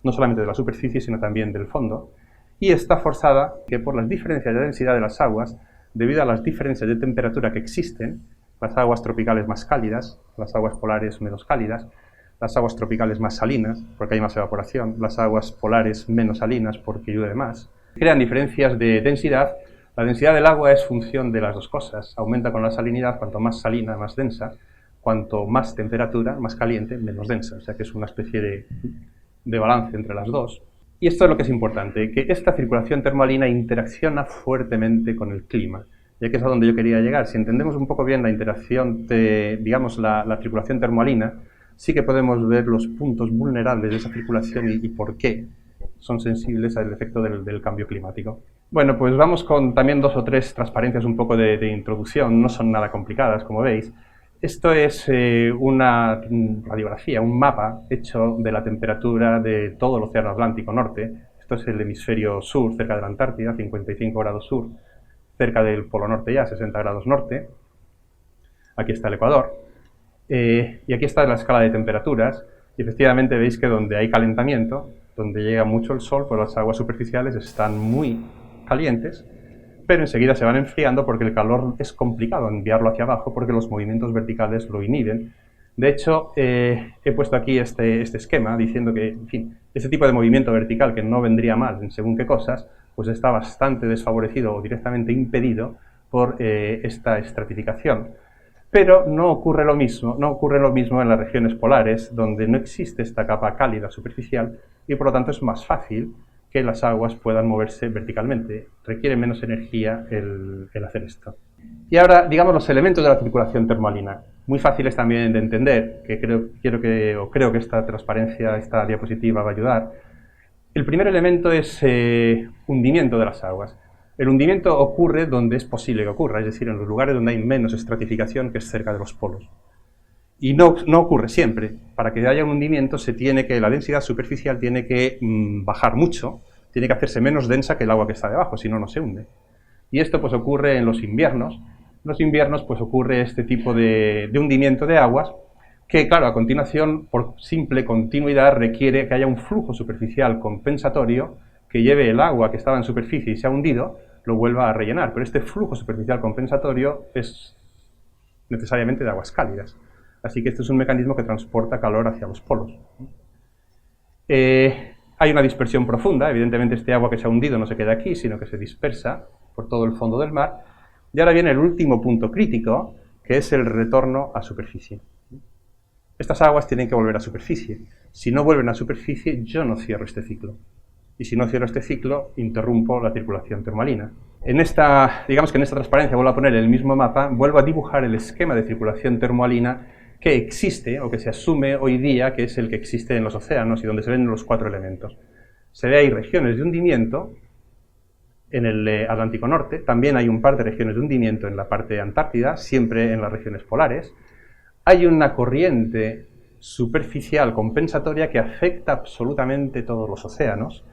no solamente de la superficie, sino también del fondo, y está forzada que por las diferencias de densidad de las aguas, debido a las diferencias de temperatura que existen, las aguas tropicales más cálidas, las aguas polares menos cálidas, las aguas tropicales más salinas, porque hay más evaporación, las aguas polares menos salinas, porque llueve más, crean diferencias de densidad. La densidad del agua es función de las dos cosas, aumenta con la salinidad, cuanto más salina, más densa, cuanto más temperatura, más caliente, menos densa, o sea que es una especie de balance entre las dos. Y esto es lo que es importante, que esta circulación termohalina interacciona fuertemente con el clima, ya que es a donde yo quería llegar. Si entendemos un poco bien la interacción digamos, la circulación termohalina, sí que podemos ver los puntos vulnerables de esa circulación y por qué son sensibles al efecto del cambio climático. Bueno, pues vamos con también 2 o 3 transparencias un poco de introducción, no son nada complicadas, como veis. Esto es una radiografía, un mapa hecho de la temperatura de todo el océano Atlántico Norte. Esto es el hemisferio sur, cerca de la Antártida, 55 grados sur, cerca del Polo Norte ya, 60 grados norte. Aquí está el Ecuador. Y aquí está la escala de temperaturas. Y efectivamente veis que donde hay calentamiento, donde llega mucho el sol, pues las aguas superficiales están muy calientes, pero enseguida se van enfriando porque el calor es complicado enviarlo hacia abajo porque los movimientos verticales lo inhiben. De hecho, he puesto aquí este esquema diciendo que, en fin, este tipo de movimiento vertical que no vendría mal en según qué cosas, pues está bastante desfavorecido o directamente impedido por esta estratificación. Pero no ocurre lo mismo en las regiones polares, donde no existe esta capa cálida superficial y por lo tanto es más fácil que las aguas puedan moverse verticalmente. Requiere menos energía el hacer esto. Y ahora, digamos, los elementos de la circulación termohalina. Muy fáciles también de entender, que creo que esta transparencia, esta diapositiva va a ayudar. El primer elemento es hundimiento de las aguas. El hundimiento ocurre donde es posible que ocurra, es decir, en los lugares donde hay menos estratificación, que es cerca de los polos. Y no ocurre siempre. Para que haya un hundimiento la densidad superficial tiene que bajar mucho, tiene que hacerse menos densa que el agua que está debajo, si no, no se hunde. Y esto pues ocurre en los inviernos. En los inviernos pues ocurre este tipo de hundimiento de aguas que, claro, a continuación, por simple continuidad, requiere que haya un flujo superficial compensatorio que lleve el agua que estaba en superficie y se ha hundido, lo vuelva a rellenar. Pero este flujo superficial compensatorio es necesariamente de aguas cálidas. Así que este es un mecanismo que transporta calor hacia los polos. Hay una dispersión profunda, evidentemente este agua que se ha hundido no se queda aquí, sino que se dispersa por todo el fondo del mar. Y ahora viene el último punto crítico, que es el retorno a superficie. Estas aguas tienen que volver a superficie. Si no vuelven a superficie, yo no cierro este ciclo. Y si no cierro este ciclo, interrumpo la circulación termohalina. Digamos que en esta transparencia vuelvo a poner el mismo mapa, vuelvo a dibujar el esquema de circulación termohalina que existe, o que se asume hoy día, que es el que existe en los océanos y donde se ven los 4 elementos. Se ve ahí regiones de hundimiento en el Atlántico Norte, también hay un par de regiones de hundimiento en la parte antártida, siempre en las regiones polares. Hay una corriente superficial compensatoria que afecta absolutamente todos los océanos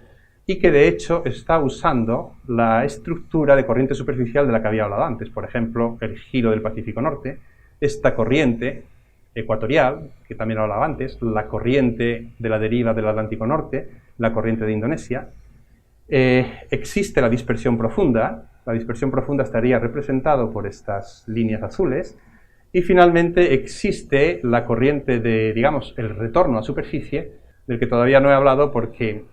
y que de hecho está usando la estructura de corriente superficial de la que había hablado antes. Por ejemplo, el giro del Pacífico Norte, esta corriente ecuatorial, que también hablaba antes, la corriente de la deriva del Atlántico Norte, la corriente de Indonesia. Existe la dispersión profunda estaría representado por estas líneas azules, y finalmente existe la corriente de, digamos, el retorno a superficie, del que todavía no he hablado porque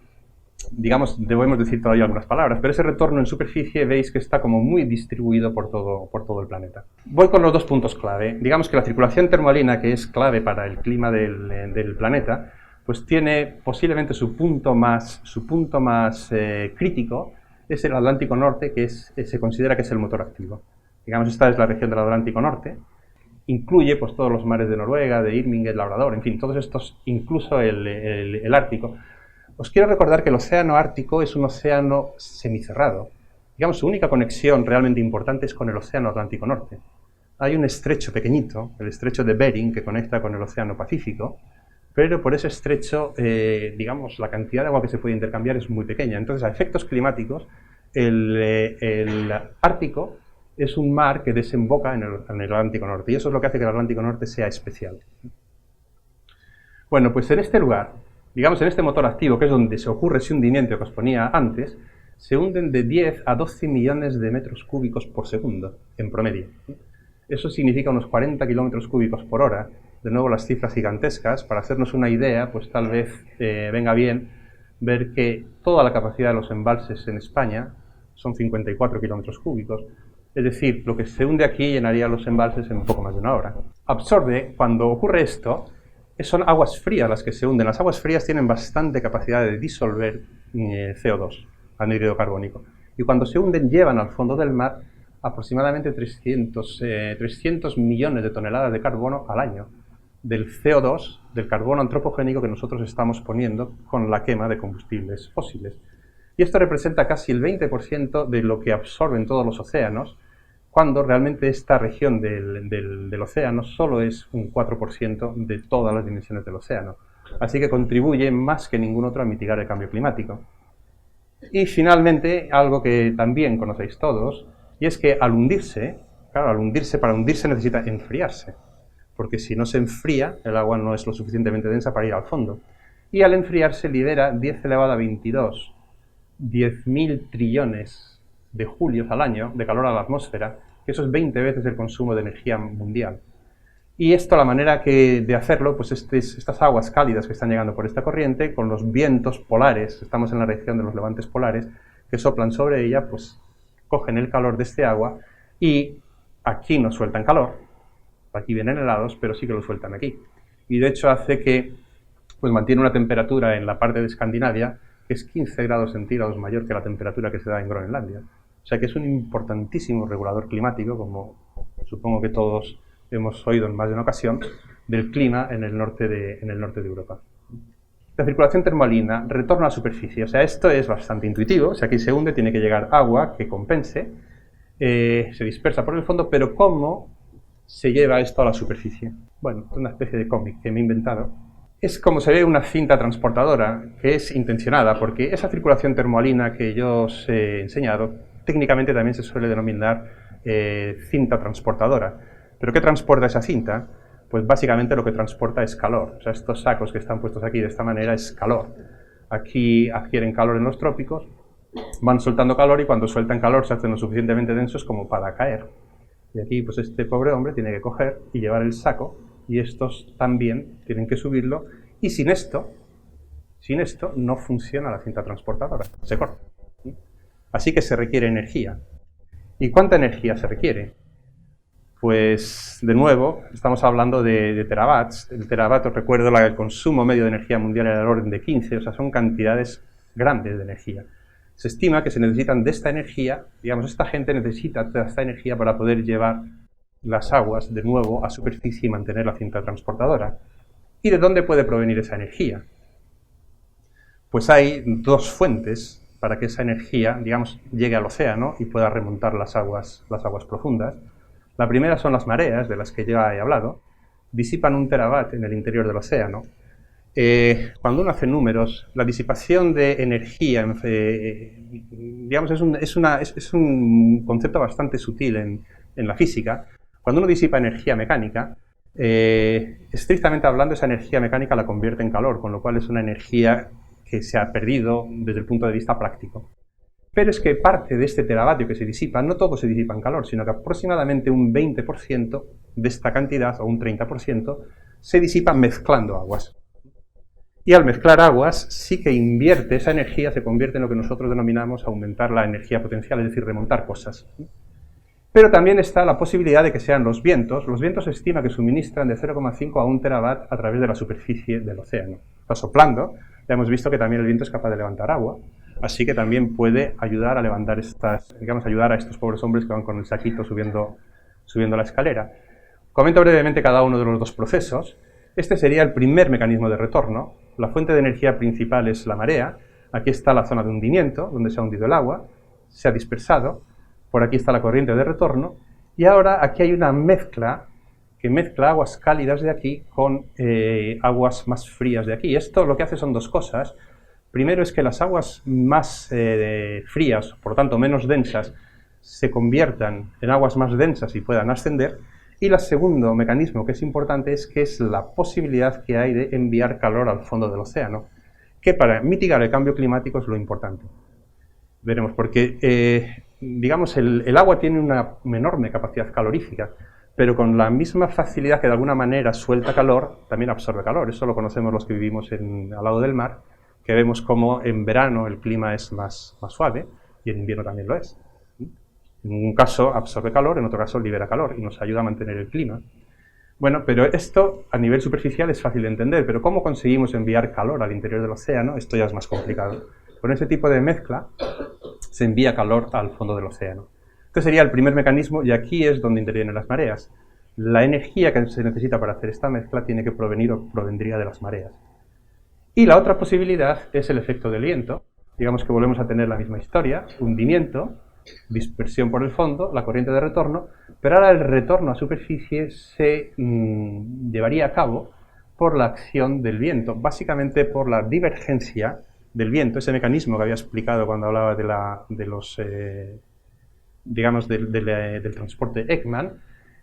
digamos, debemos decir todavía algunas palabras, pero ese retorno en superficie veis que está como muy distribuido por todo el planeta. Voy con los dos puntos clave. Digamos que la circulación termoalina, que es clave para el clima del planeta, pues tiene posiblemente su punto más crítico, es el Atlántico Norte, que se considera que es el motor activo. Digamos, esta es la región del Atlántico Norte. Incluye pues todos los mares de Noruega, de Irming, el Labrador, en fin, todos estos, incluso el Ártico. Os quiero recordar que el océano Ártico es un océano semicerrado. Digamos, su única conexión realmente importante es con el océano Atlántico Norte. Hay un estrecho pequeñito, el estrecho de Bering, que conecta con el océano Pacífico, pero por ese estrecho, digamos, la cantidad de agua que se puede intercambiar es muy pequeña. Entonces, a efectos climáticos, el Ártico es un mar que desemboca en el Atlántico Norte, y eso es lo que hace que el Atlántico Norte sea especial. Bueno, pues en este lugar, digamos en este motor activo, que es donde se ocurre ese hundimiento que os ponía antes, se hunden de 10 a 12 millones de metros cúbicos por segundo, en promedio. Eso significa unos 40 kilómetros cúbicos por hora. De nuevo, las cifras gigantescas. Para hacernos una idea, pues tal vez venga bien ver que toda la capacidad de los embalses en España son 54 kilómetros cúbicos. Es decir, lo que se hunde aquí llenaría los embalses en un poco más de una hora. Absorbe, cuando ocurre esto, son aguas frías las que se hunden. Las aguas frías tienen bastante capacidad de disolver CO2, anhídrido carbónico. Y cuando se hunden, llevan al fondo del mar aproximadamente 300 millones de toneladas de carbono al año, del CO2, del carbono antropogénico que nosotros estamos poniendo con la quema de combustibles fósiles. Y esto representa casi el 20% de lo que absorben todos los océanos, cuando realmente esta región del océano solo es un 4% de todas las dimensiones del océano. Así que contribuye más que ningún otro a mitigar el cambio climático. Y finalmente, algo que también conocéis todos, y es que al hundirse, claro, para hundirse necesita enfriarse, porque si no se enfría, el agua no es lo suficientemente densa para ir al fondo. Y al enfriarse libera 10 elevado a 22, 10.000 trillones de julios al año de calor a la atmósfera, que eso es 20 veces el consumo de energía mundial. Y esto, la manera de hacerlo, pues estas aguas cálidas que están llegando por esta corriente, con los vientos polares, estamos en la región de los levantes polares, que soplan sobre ella, pues cogen el calor de este agua y aquí no sueltan calor, aquí vienen helados, pero sí que lo sueltan aquí. Y de hecho hace que pues mantiene una temperatura en la parte de Escandinavia que es 15 grados centígrados mayor que la temperatura que se da en Groenlandia. O sea que es un importantísimo regulador climático, como supongo que todos hemos oído en más de una ocasión, del clima en el norte de Europa. La circulación termoalina retorna a la superficie. O sea, esto es bastante intuitivo. Si aquí se hunde, tiene que llegar agua que compense, se dispersa por el fondo, pero ¿cómo se lleva esto a la superficie? Bueno, es una especie de cómic que me he inventado. Es como se ve una cinta transportadora, que es intencionada, porque esa circulación termoalina que yo os he enseñado, técnicamente también se suele denominar cinta transportadora. ¿Pero qué transporta esa cinta? Pues básicamente lo que transporta es calor. O sea, estos sacos que están puestos aquí de esta manera es calor. Aquí adquieren calor en los trópicos, van soltando calor y cuando sueltan calor se hacen lo suficientemente densos como para caer. Y aquí pues este pobre hombre tiene que coger y llevar el saco y estos también tienen que subirlo y sin esto no funciona la cinta transportadora, se corta. Así que se requiere energía. ¿Y cuánta energía se requiere? Pues, de nuevo, estamos hablando de teravats. El teravat, os recuerdo, el consumo medio de energía mundial era del orden de 15, o sea, son cantidades grandes de energía. Se estima que se necesitan de esta energía, digamos, esta gente necesita de esta energía para poder llevar las aguas de nuevo a superficie y mantener la cinta transportadora. ¿Y de dónde puede provenir esa energía? Pues hay dos fuentes para que esa energía, digamos, llegue al océano y pueda remontar las aguas profundas. La primera son las mareas, de las que ya he hablado, disipan 1 terawatt en el interior del océano. Cuando uno hace números, la disipación de energía, digamos, es un concepto bastante sutil en la física. Cuando uno disipa energía mecánica, estrictamente hablando, esa energía mecánica la convierte en calor, con lo cual es una energía que se ha perdido desde el punto de vista práctico. Pero es que parte de este teravatio que se disipa, no todo se disipa en calor, sino que aproximadamente un 20% de esta cantidad, o un 30%, se disipa mezclando aguas. Y al mezclar aguas sí que invierte esa energía, se convierte en lo que nosotros denominamos aumentar la energía potencial, es decir, remontar cosas. Pero también está la posibilidad de que sean los vientos. Los vientos se estima que suministran de 0,5 a 1 terawatt a través de la superficie del océano. Está soplando, ya hemos visto que también el viento es capaz de levantar agua, así que también puede ayudar a levantar ayudar a estos pobres hombres que van con el saquito subiendo la escalera. Comento brevemente cada uno de los dos procesos. Este sería el primer mecanismo de retorno. La fuente de energía principal es la marea. Aquí está la zona de hundimiento, donde se ha hundido el agua, se ha dispersado. Por aquí está la corriente de retorno. Y ahora aquí hay una mezcla que mezcla aguas cálidas de aquí con aguas más frías de aquí. Esto lo que hace son dos cosas. Primero es que las aguas más frías, por lo tanto menos densas, se conviertan en aguas más densas y puedan ascender. Y el segundo mecanismo que es importante es que es la posibilidad que hay de enviar calor al fondo del océano, que para mitigar el cambio climático es lo importante. Veremos, porque digamos el agua tiene una enorme capacidad calorífica, pero con la misma facilidad que de alguna manera suelta calor, también absorbe calor. Eso lo conocemos los que vivimos al lado del mar, que vemos como en verano el clima es más suave y en invierno también lo es. En un caso absorbe calor, en otro caso libera calor y nos ayuda a mantener el clima. Bueno, pero esto a nivel superficial es fácil de entender, pero ¿cómo conseguimos enviar calor al interior del océano? Esto ya es más complicado. Con ese tipo de mezcla se envía calor al fondo del océano. Este sería el primer mecanismo y aquí es donde intervienen las mareas. La energía que se necesita para hacer esta mezcla tiene que provenir o provendría de las mareas. Y la otra posibilidad es el efecto del viento. Digamos que volvemos a tener la misma historia, hundimiento, dispersión por el fondo, la corriente de retorno, pero ahora el retorno a superficie se llevaría a cabo por la acción del viento, básicamente por la divergencia del viento, ese mecanismo que había explicado cuando hablaba del transporte Ekman,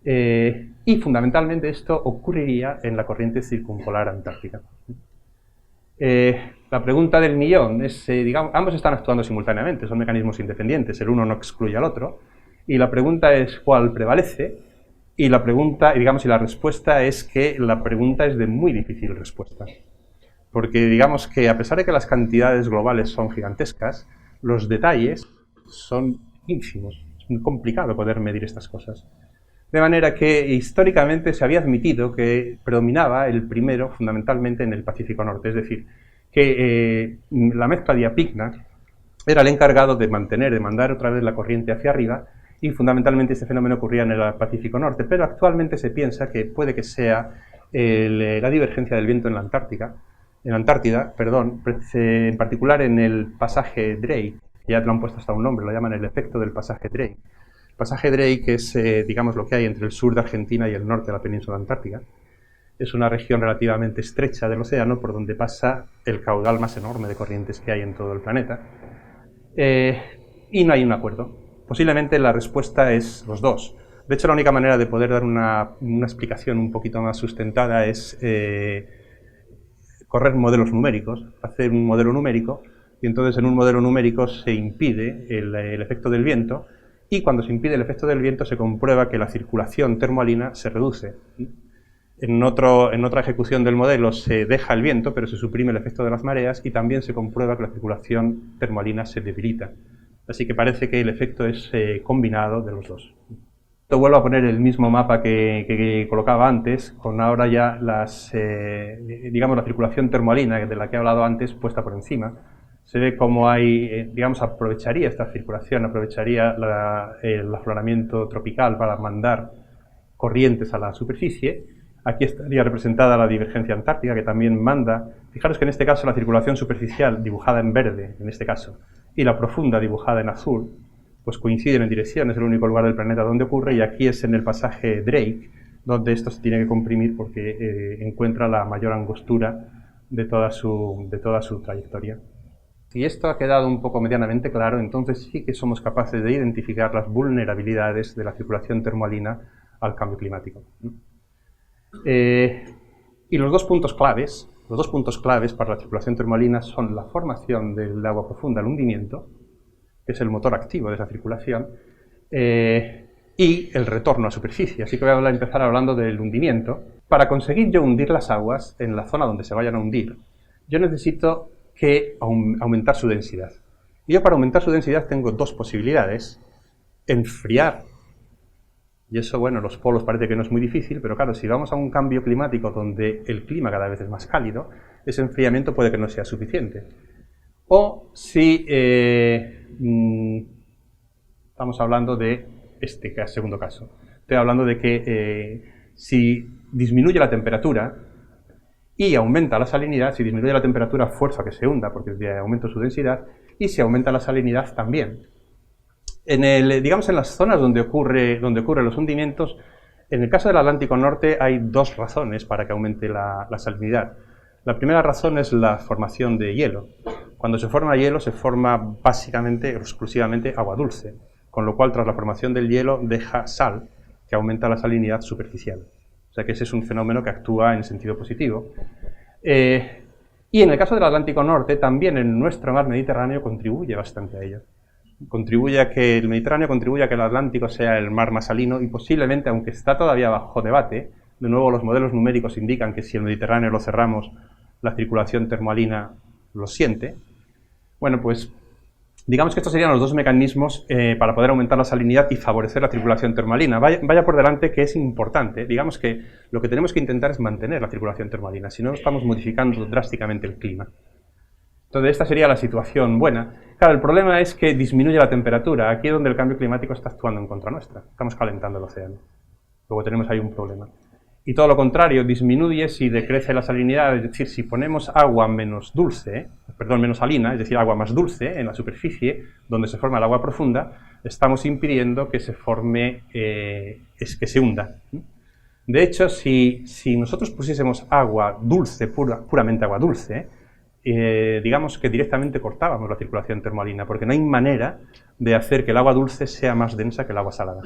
y fundamentalmente esto ocurriría en la corriente circumpolar antártica. La pregunta del millón es, ambos están actuando simultáneamente, son mecanismos independientes, el uno no excluye al otro, y la pregunta es cuál prevalece, y la respuesta es que la pregunta es de muy difícil respuesta, porque digamos que a pesar de que las cantidades globales son gigantescas, los detalles son ínfimos, es muy complicado poder medir estas cosas. De manera que históricamente se había admitido que predominaba el primero fundamentalmente en el Pacífico Norte, es decir, que la mezcla diapigna era el encargado de mandar otra vez la corriente hacia arriba y fundamentalmente este fenómeno ocurría en el Pacífico Norte, pero actualmente se piensa que puede que sea la divergencia del viento en la Antártida, en particular en el pasaje Drake, que ya te lo han puesto hasta un nombre, lo llaman el efecto del pasaje Drake. El pasaje Drake es, lo que hay entre el sur de Argentina y el norte de la península antártica. Es una región relativamente estrecha del océano por donde pasa el caudal más enorme de corrientes que hay en todo el planeta. Y no hay un acuerdo. Posiblemente la respuesta es los dos. De hecho, la única manera de poder dar una explicación un poquito más sustentada es correr modelos numéricos, hacer un modelo numérico, y entonces en un modelo numérico se impide el efecto del viento, y cuando se impide el efecto del viento se comprueba que la circulación termoalina se reduce. En otra ejecución del modelo se deja el viento, pero se suprime el efecto de las mareas, y también se comprueba que la circulación termoalina se debilita. Así que parece que el efecto es combinado de los dos. Vuelvo a poner el mismo mapa que colocaba antes, con ahora ya la circulación termoalina de la que he hablado antes puesta por encima. Se ve cómo aprovecharía esta circulación, aprovecharía el afloramiento tropical para mandar corrientes a la superficie. Aquí estaría representada la divergencia antártica, que también manda. Fijaros que en este caso la circulación superficial, dibujada en verde, en este caso, y la profunda, dibujada en azul, pues coinciden en dirección, es el único lugar del planeta donde ocurre, y aquí es en el pasaje Drake, donde esto se tiene que comprimir porque encuentra la mayor angostura de toda su trayectoria. Si esto ha quedado un poco medianamente claro, entonces sí que somos capaces de identificar las vulnerabilidades de la circulación termoalina al cambio climático. Y los dos puntos claves para la circulación termoalina son la formación del agua profunda, el hundimiento, que es el motor activo de esa circulación, y el retorno a superficie. Así que voy a empezar hablando del hundimiento. Para conseguir yo hundir las aguas en la zona donde se vayan a hundir, yo necesito aumentar su densidad. Y yo para aumentar su densidad tengo dos posibilidades. Enfriar, y eso, bueno, los polos parece que no es muy difícil, pero claro, si vamos a un cambio climático donde el clima cada vez es más cálido, ese enfriamiento puede que no sea suficiente. O si estamos hablando de este segundo caso. Estoy hablando de que si disminuye la temperatura y aumenta la salinidad, si disminuye la temperatura fuerza que se hunda porque aumenta su densidad, y si aumenta la salinidad también. Digamos en las zonas donde ocurren los hundimientos, en el caso del Atlántico Norte hay dos razones para que aumente la salinidad. La primera razón es la formación de hielo. Cuando se forma hielo se forma básicamente, exclusivamente agua dulce, con lo cual tras la formación del hielo deja sal, que aumenta la salinidad superficial. O sea que ese es un fenómeno que actúa en sentido positivo. Y en el caso del Atlántico Norte, también en nuestro mar Mediterráneo contribuye bastante a ello. Contribuye a que el Mediterráneo contribuya a que el Atlántico sea el mar más salino y posiblemente, aunque está todavía bajo debate, de nuevo los modelos numéricos indican que si el Mediterráneo lo cerramos, la circulación termalina lo siente. Bueno, pues digamos que estos serían los dos mecanismos para poder aumentar la salinidad y favorecer la circulación termalina. Vaya por delante que es importante. Digamos que lo que tenemos que intentar es mantener la circulación termalina, si no estamos modificando drásticamente el clima. Entonces esta sería la situación buena. Claro, el problema es que disminuye la temperatura. Aquí es donde el cambio climático está actuando en contra nuestra. Estamos calentando el océano. Luego tenemos ahí un problema. Y todo lo contrario, disminuye si decrece la salinidad, es decir, si ponemos agua menos salina, es decir, agua más dulce en la superficie, donde se forma el agua profunda, estamos impidiendo que se forme, que se hunda. De hecho, si nosotros pusiésemos agua dulce, puramente agua dulce, digamos que directamente cortábamos la circulación termalina, porque no hay manera de hacer que el agua dulce sea más densa que el agua salada.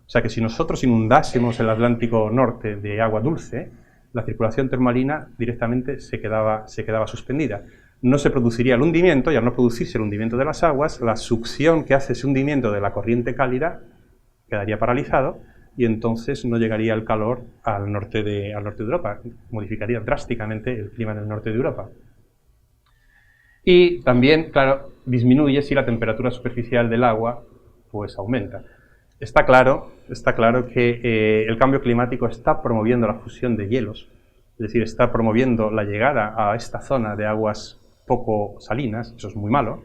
O sea que si nosotros inundásemos el Atlántico Norte de agua dulce, la circulación termalina directamente se quedaba suspendida. No se produciría el hundimiento, y al no producirse el hundimiento de las aguas, la succión que hace ese hundimiento de la corriente cálida quedaría paralizado, y entonces no llegaría el calor al norte de Europa, modificaría drásticamente el clima en el norte de Europa. Y también, claro, disminuye si la temperatura superficial del agua pues aumenta. Está claro que el cambio climático está promoviendo la fusión de hielos, es decir, está promoviendo la llegada a esta zona de aguas poco salinas, eso es muy malo,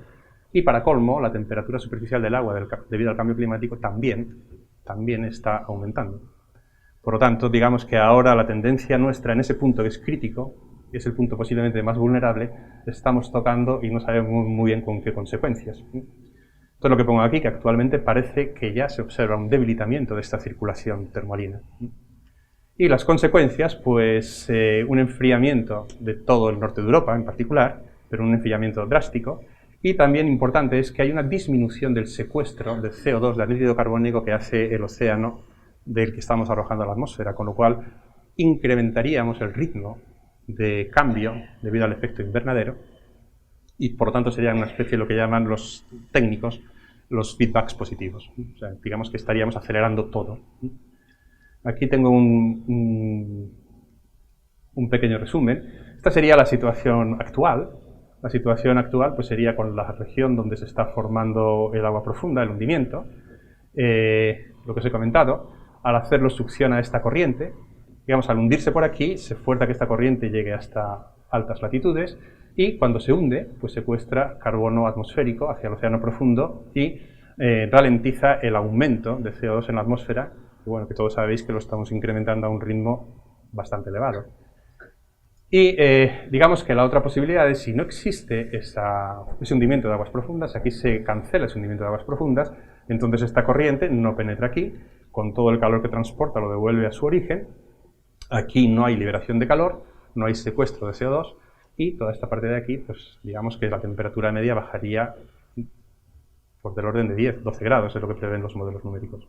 y para colmo, la temperatura superficial del agua debido al cambio climático también está aumentando. Por lo tanto, digamos que ahora la tendencia nuestra en ese punto que es crítico, que es el punto posiblemente más vulnerable, estamos tocando y no sabemos muy bien con qué consecuencias. Esto es lo que pongo aquí, que actualmente parece que ya se observa un debilitamiento de esta circulación termalina. Y las consecuencias, pues un enfriamiento de todo el norte de Europa en particular, pero un enfriamiento drástico, y también importante es que hay una disminución del secuestro de CO2, de anhídrido carbónico que hace el océano del que estamos arrojando a la atmósfera, con lo cual incrementaríamos el ritmo de cambio debido al efecto invernadero, y por lo tanto sería una especie de lo que llaman los técnicos los feedbacks positivos. O sea, digamos que estaríamos acelerando todo. Aquí tengo un pequeño resumen. Esta sería la situación actual. La situación actual pues sería con la región donde se está formando el agua profunda, el hundimiento. Lo que os he comentado, al hacerlo succiona esta corriente. Digamos, al hundirse por aquí, se fuerza que esta corriente llegue hasta altas latitudes, y cuando se hunde, pues secuestra carbono atmosférico hacia el océano profundo y ralentiza el aumento de CO2 en la atmósfera, que, bueno, que todos sabéis que lo estamos incrementando a un ritmo bastante elevado. Y digamos que la otra posibilidad es, si no existe ese hundimiento de aguas profundas, aquí se cancela ese hundimiento de aguas profundas, entonces esta corriente no penetra aquí, con todo el calor que transporta lo devuelve a su origen, aquí no hay liberación de calor, no hay secuestro de CO2, y toda esta parte de aquí, pues digamos que la temperatura media bajaría por del orden de 10, 12 grados, es lo que prevén los modelos numéricos.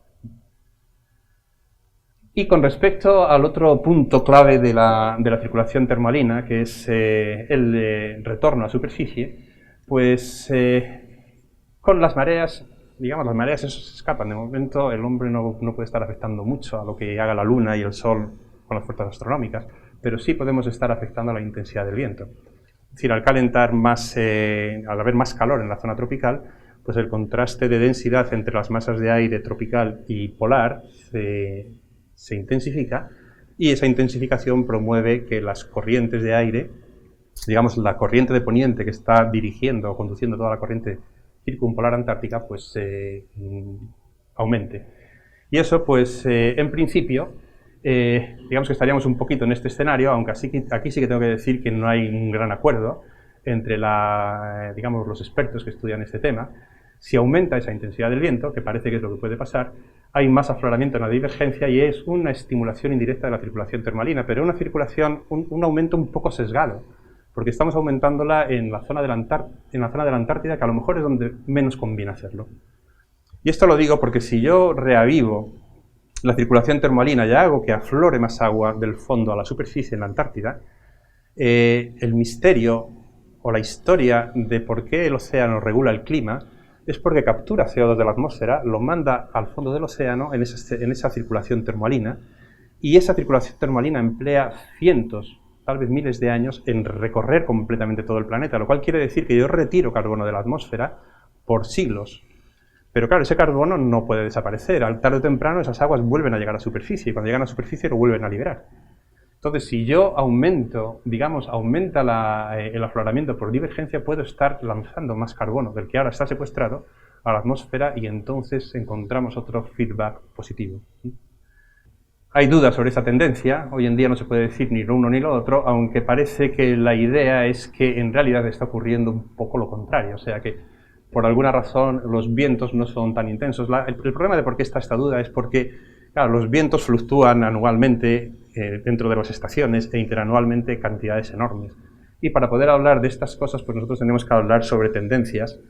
Y con respecto al otro punto clave de la circulación termalina, que es el retorno a superficie, pues con las mareas, digamos, las mareas eso se escapan. De momento el hombre no puede estar afectando mucho a lo que haga la Luna y el Sol con las fuerzas astronómicas, pero sí podemos estar afectando a la intensidad del viento. Es decir, al calentar más, al haber más calor en la zona tropical, pues el contraste de densidad entre las masas de aire tropical y polar se intensifica, y esa intensificación promueve que las corrientes de aire, digamos la corriente de poniente que está dirigiendo o conduciendo toda la corriente circumpolar antártica, pues aumente. Y eso, pues en principio, digamos que estaríamos un poquito en este escenario, aunque aquí sí que tengo que decir que no hay un gran acuerdo entre digamos, los expertos que estudian este tema. Si aumenta esa intensidad del viento, que parece que es lo que puede pasar, hay más afloramiento en la divergencia y es una estimulación indirecta de la circulación termalina, pero una circulación, un aumento un poco sesgado, porque estamos aumentándola en la zona de la Antártida, que a lo mejor es donde menos conviene hacerlo. Y esto lo digo porque si yo reavivo la circulación termalina y hago que aflore más agua del fondo a la superficie en la Antártida, el misterio o la historia de por qué el océano regula el clima es porque captura CO2 de la atmósfera, lo manda al fondo del océano en esa circulación termalina, y esa circulación termalina emplea cientos, tal vez miles de años en recorrer completamente todo el planeta, lo cual quiere decir que yo retiro carbono de la atmósfera por siglos. Pero claro, ese carbono no puede desaparecer. Al tarde o temprano esas aguas vuelven a llegar a superficie y cuando llegan a superficie lo vuelven a liberar. Entonces, si yo aumenta el afloramiento por divergencia, puedo estar lanzando más carbono del que ahora está secuestrado a la atmósfera y entonces encontramos otro feedback positivo. Hay dudas sobre esa tendencia. Hoy en día no se puede decir ni lo uno ni lo otro, aunque parece que la idea es que en realidad está ocurriendo un poco lo contrario. O sea que por alguna razón los vientos no son tan intensos. El problema de por qué está esta duda es porque, claro, los vientos fluctúan anualmente dentro de las estaciones e interanualmente cantidades enormes. Y para poder hablar de estas cosas, pues nosotros tenemos que hablar sobre tendencias.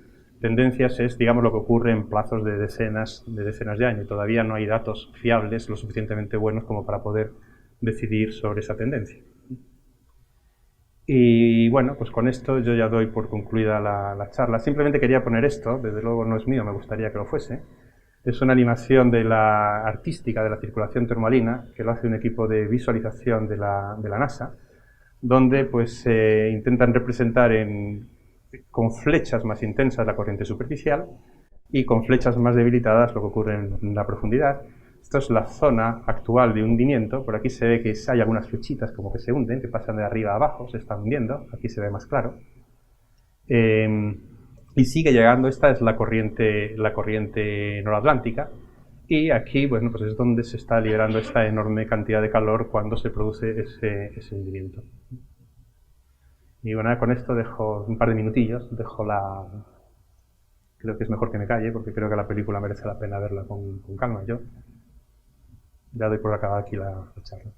Tendencias es, digamos, lo que ocurre en plazos de decenas de años. Todavía no hay datos fiables lo suficientemente buenos como para poder decidir sobre esa tendencia. Y bueno, pues con esto yo ya doy por concluida la charla. Simplemente quería poner esto, desde luego no es mío, me gustaría que lo fuese. Es una animación artística de la circulación termalina, que lo hace un equipo de visualización de la NASA, donde pues intentan representar con flechas más intensas la corriente superficial y con flechas más debilitadas lo que ocurre en la profundidad. Esto es la zona actual de hundimiento. Por aquí se ve que hay algunas flechitas como que se hunden, que pasan de arriba a abajo, se están hundiendo. Aquí se ve más claro. Y sigue llegando, esta es la corriente noratlántica. Y aquí, bueno, pues es donde se está liberando esta enorme cantidad de calor cuando se produce ese hundimiento. Y bueno, con esto dejo un par de minutillos, creo que es mejor que me calle, porque creo que la película merece la pena verla con calma. Yo ya doy por acabada aquí la charla.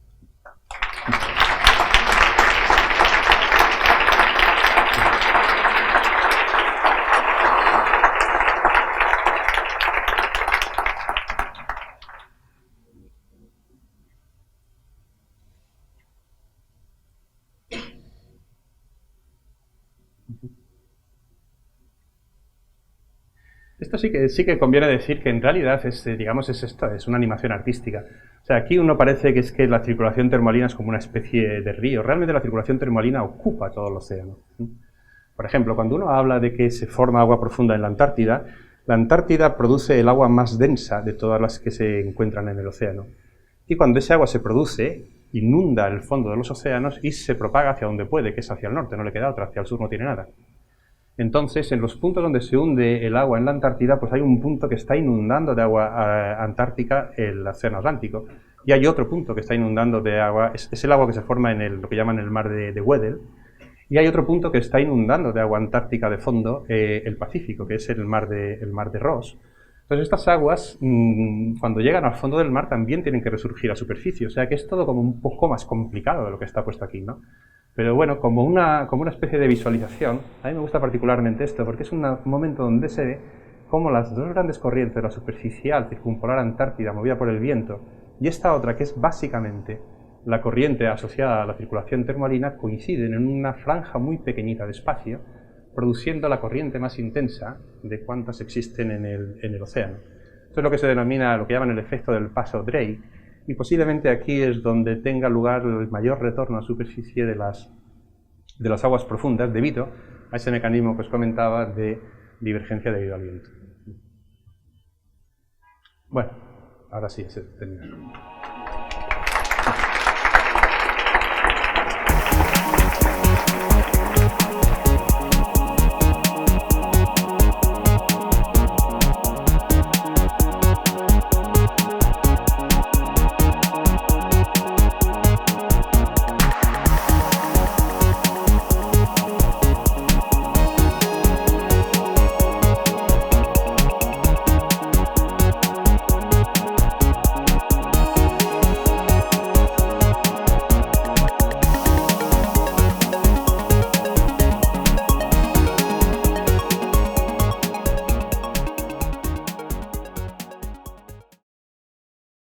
Esto sí que conviene decir que en realidad es una animación artística. O sea, aquí uno parece que es que la circulación termalina es como una especie de río. Realmente la circulación termalina ocupa todo el océano. Por ejemplo, cuando uno habla de que se forma agua profunda en la Antártida produce el agua más densa de todas las que se encuentran en el océano. Y cuando ese agua se produce, inunda el fondo de los océanos y se propaga hacia donde puede, que es hacia el norte, no le queda otra, hacia el sur no tiene nada. Entonces, en los puntos donde se hunde el agua en la Antártida, pues hay un punto que está inundando de agua antártica el océano Atlántico, y hay otro punto que está inundando de agua, es el agua que se forma en lo que llaman el mar de Weddell, y hay otro punto que está inundando de agua antártica de fondo el Pacífico, que es el mar de Ross. Entonces estas aguas, cuando llegan al fondo del mar, también tienen que resurgir a superficie, o sea que es todo como un poco más complicado de lo que está puesto aquí, ¿no? Pero bueno, como una especie de visualización, a mí me gusta particularmente esto, porque es un momento donde se ve cómo las dos grandes corrientes, la superficial circumpolar antártida movida por el viento, y esta otra, que es básicamente la corriente asociada a la circulación termalina, coinciden en una franja muy pequeñita de espacio, produciendo la corriente más intensa de cuantas existen en el océano. Esto es lo que se denomina, lo que llaman el efecto del paso Drake, y posiblemente aquí es donde tenga lugar el mayor retorno a superficie de las de las aguas profundas debido a ese mecanismo que os comentaba de divergencia debido al viento. Bueno, ahora sí, se termina.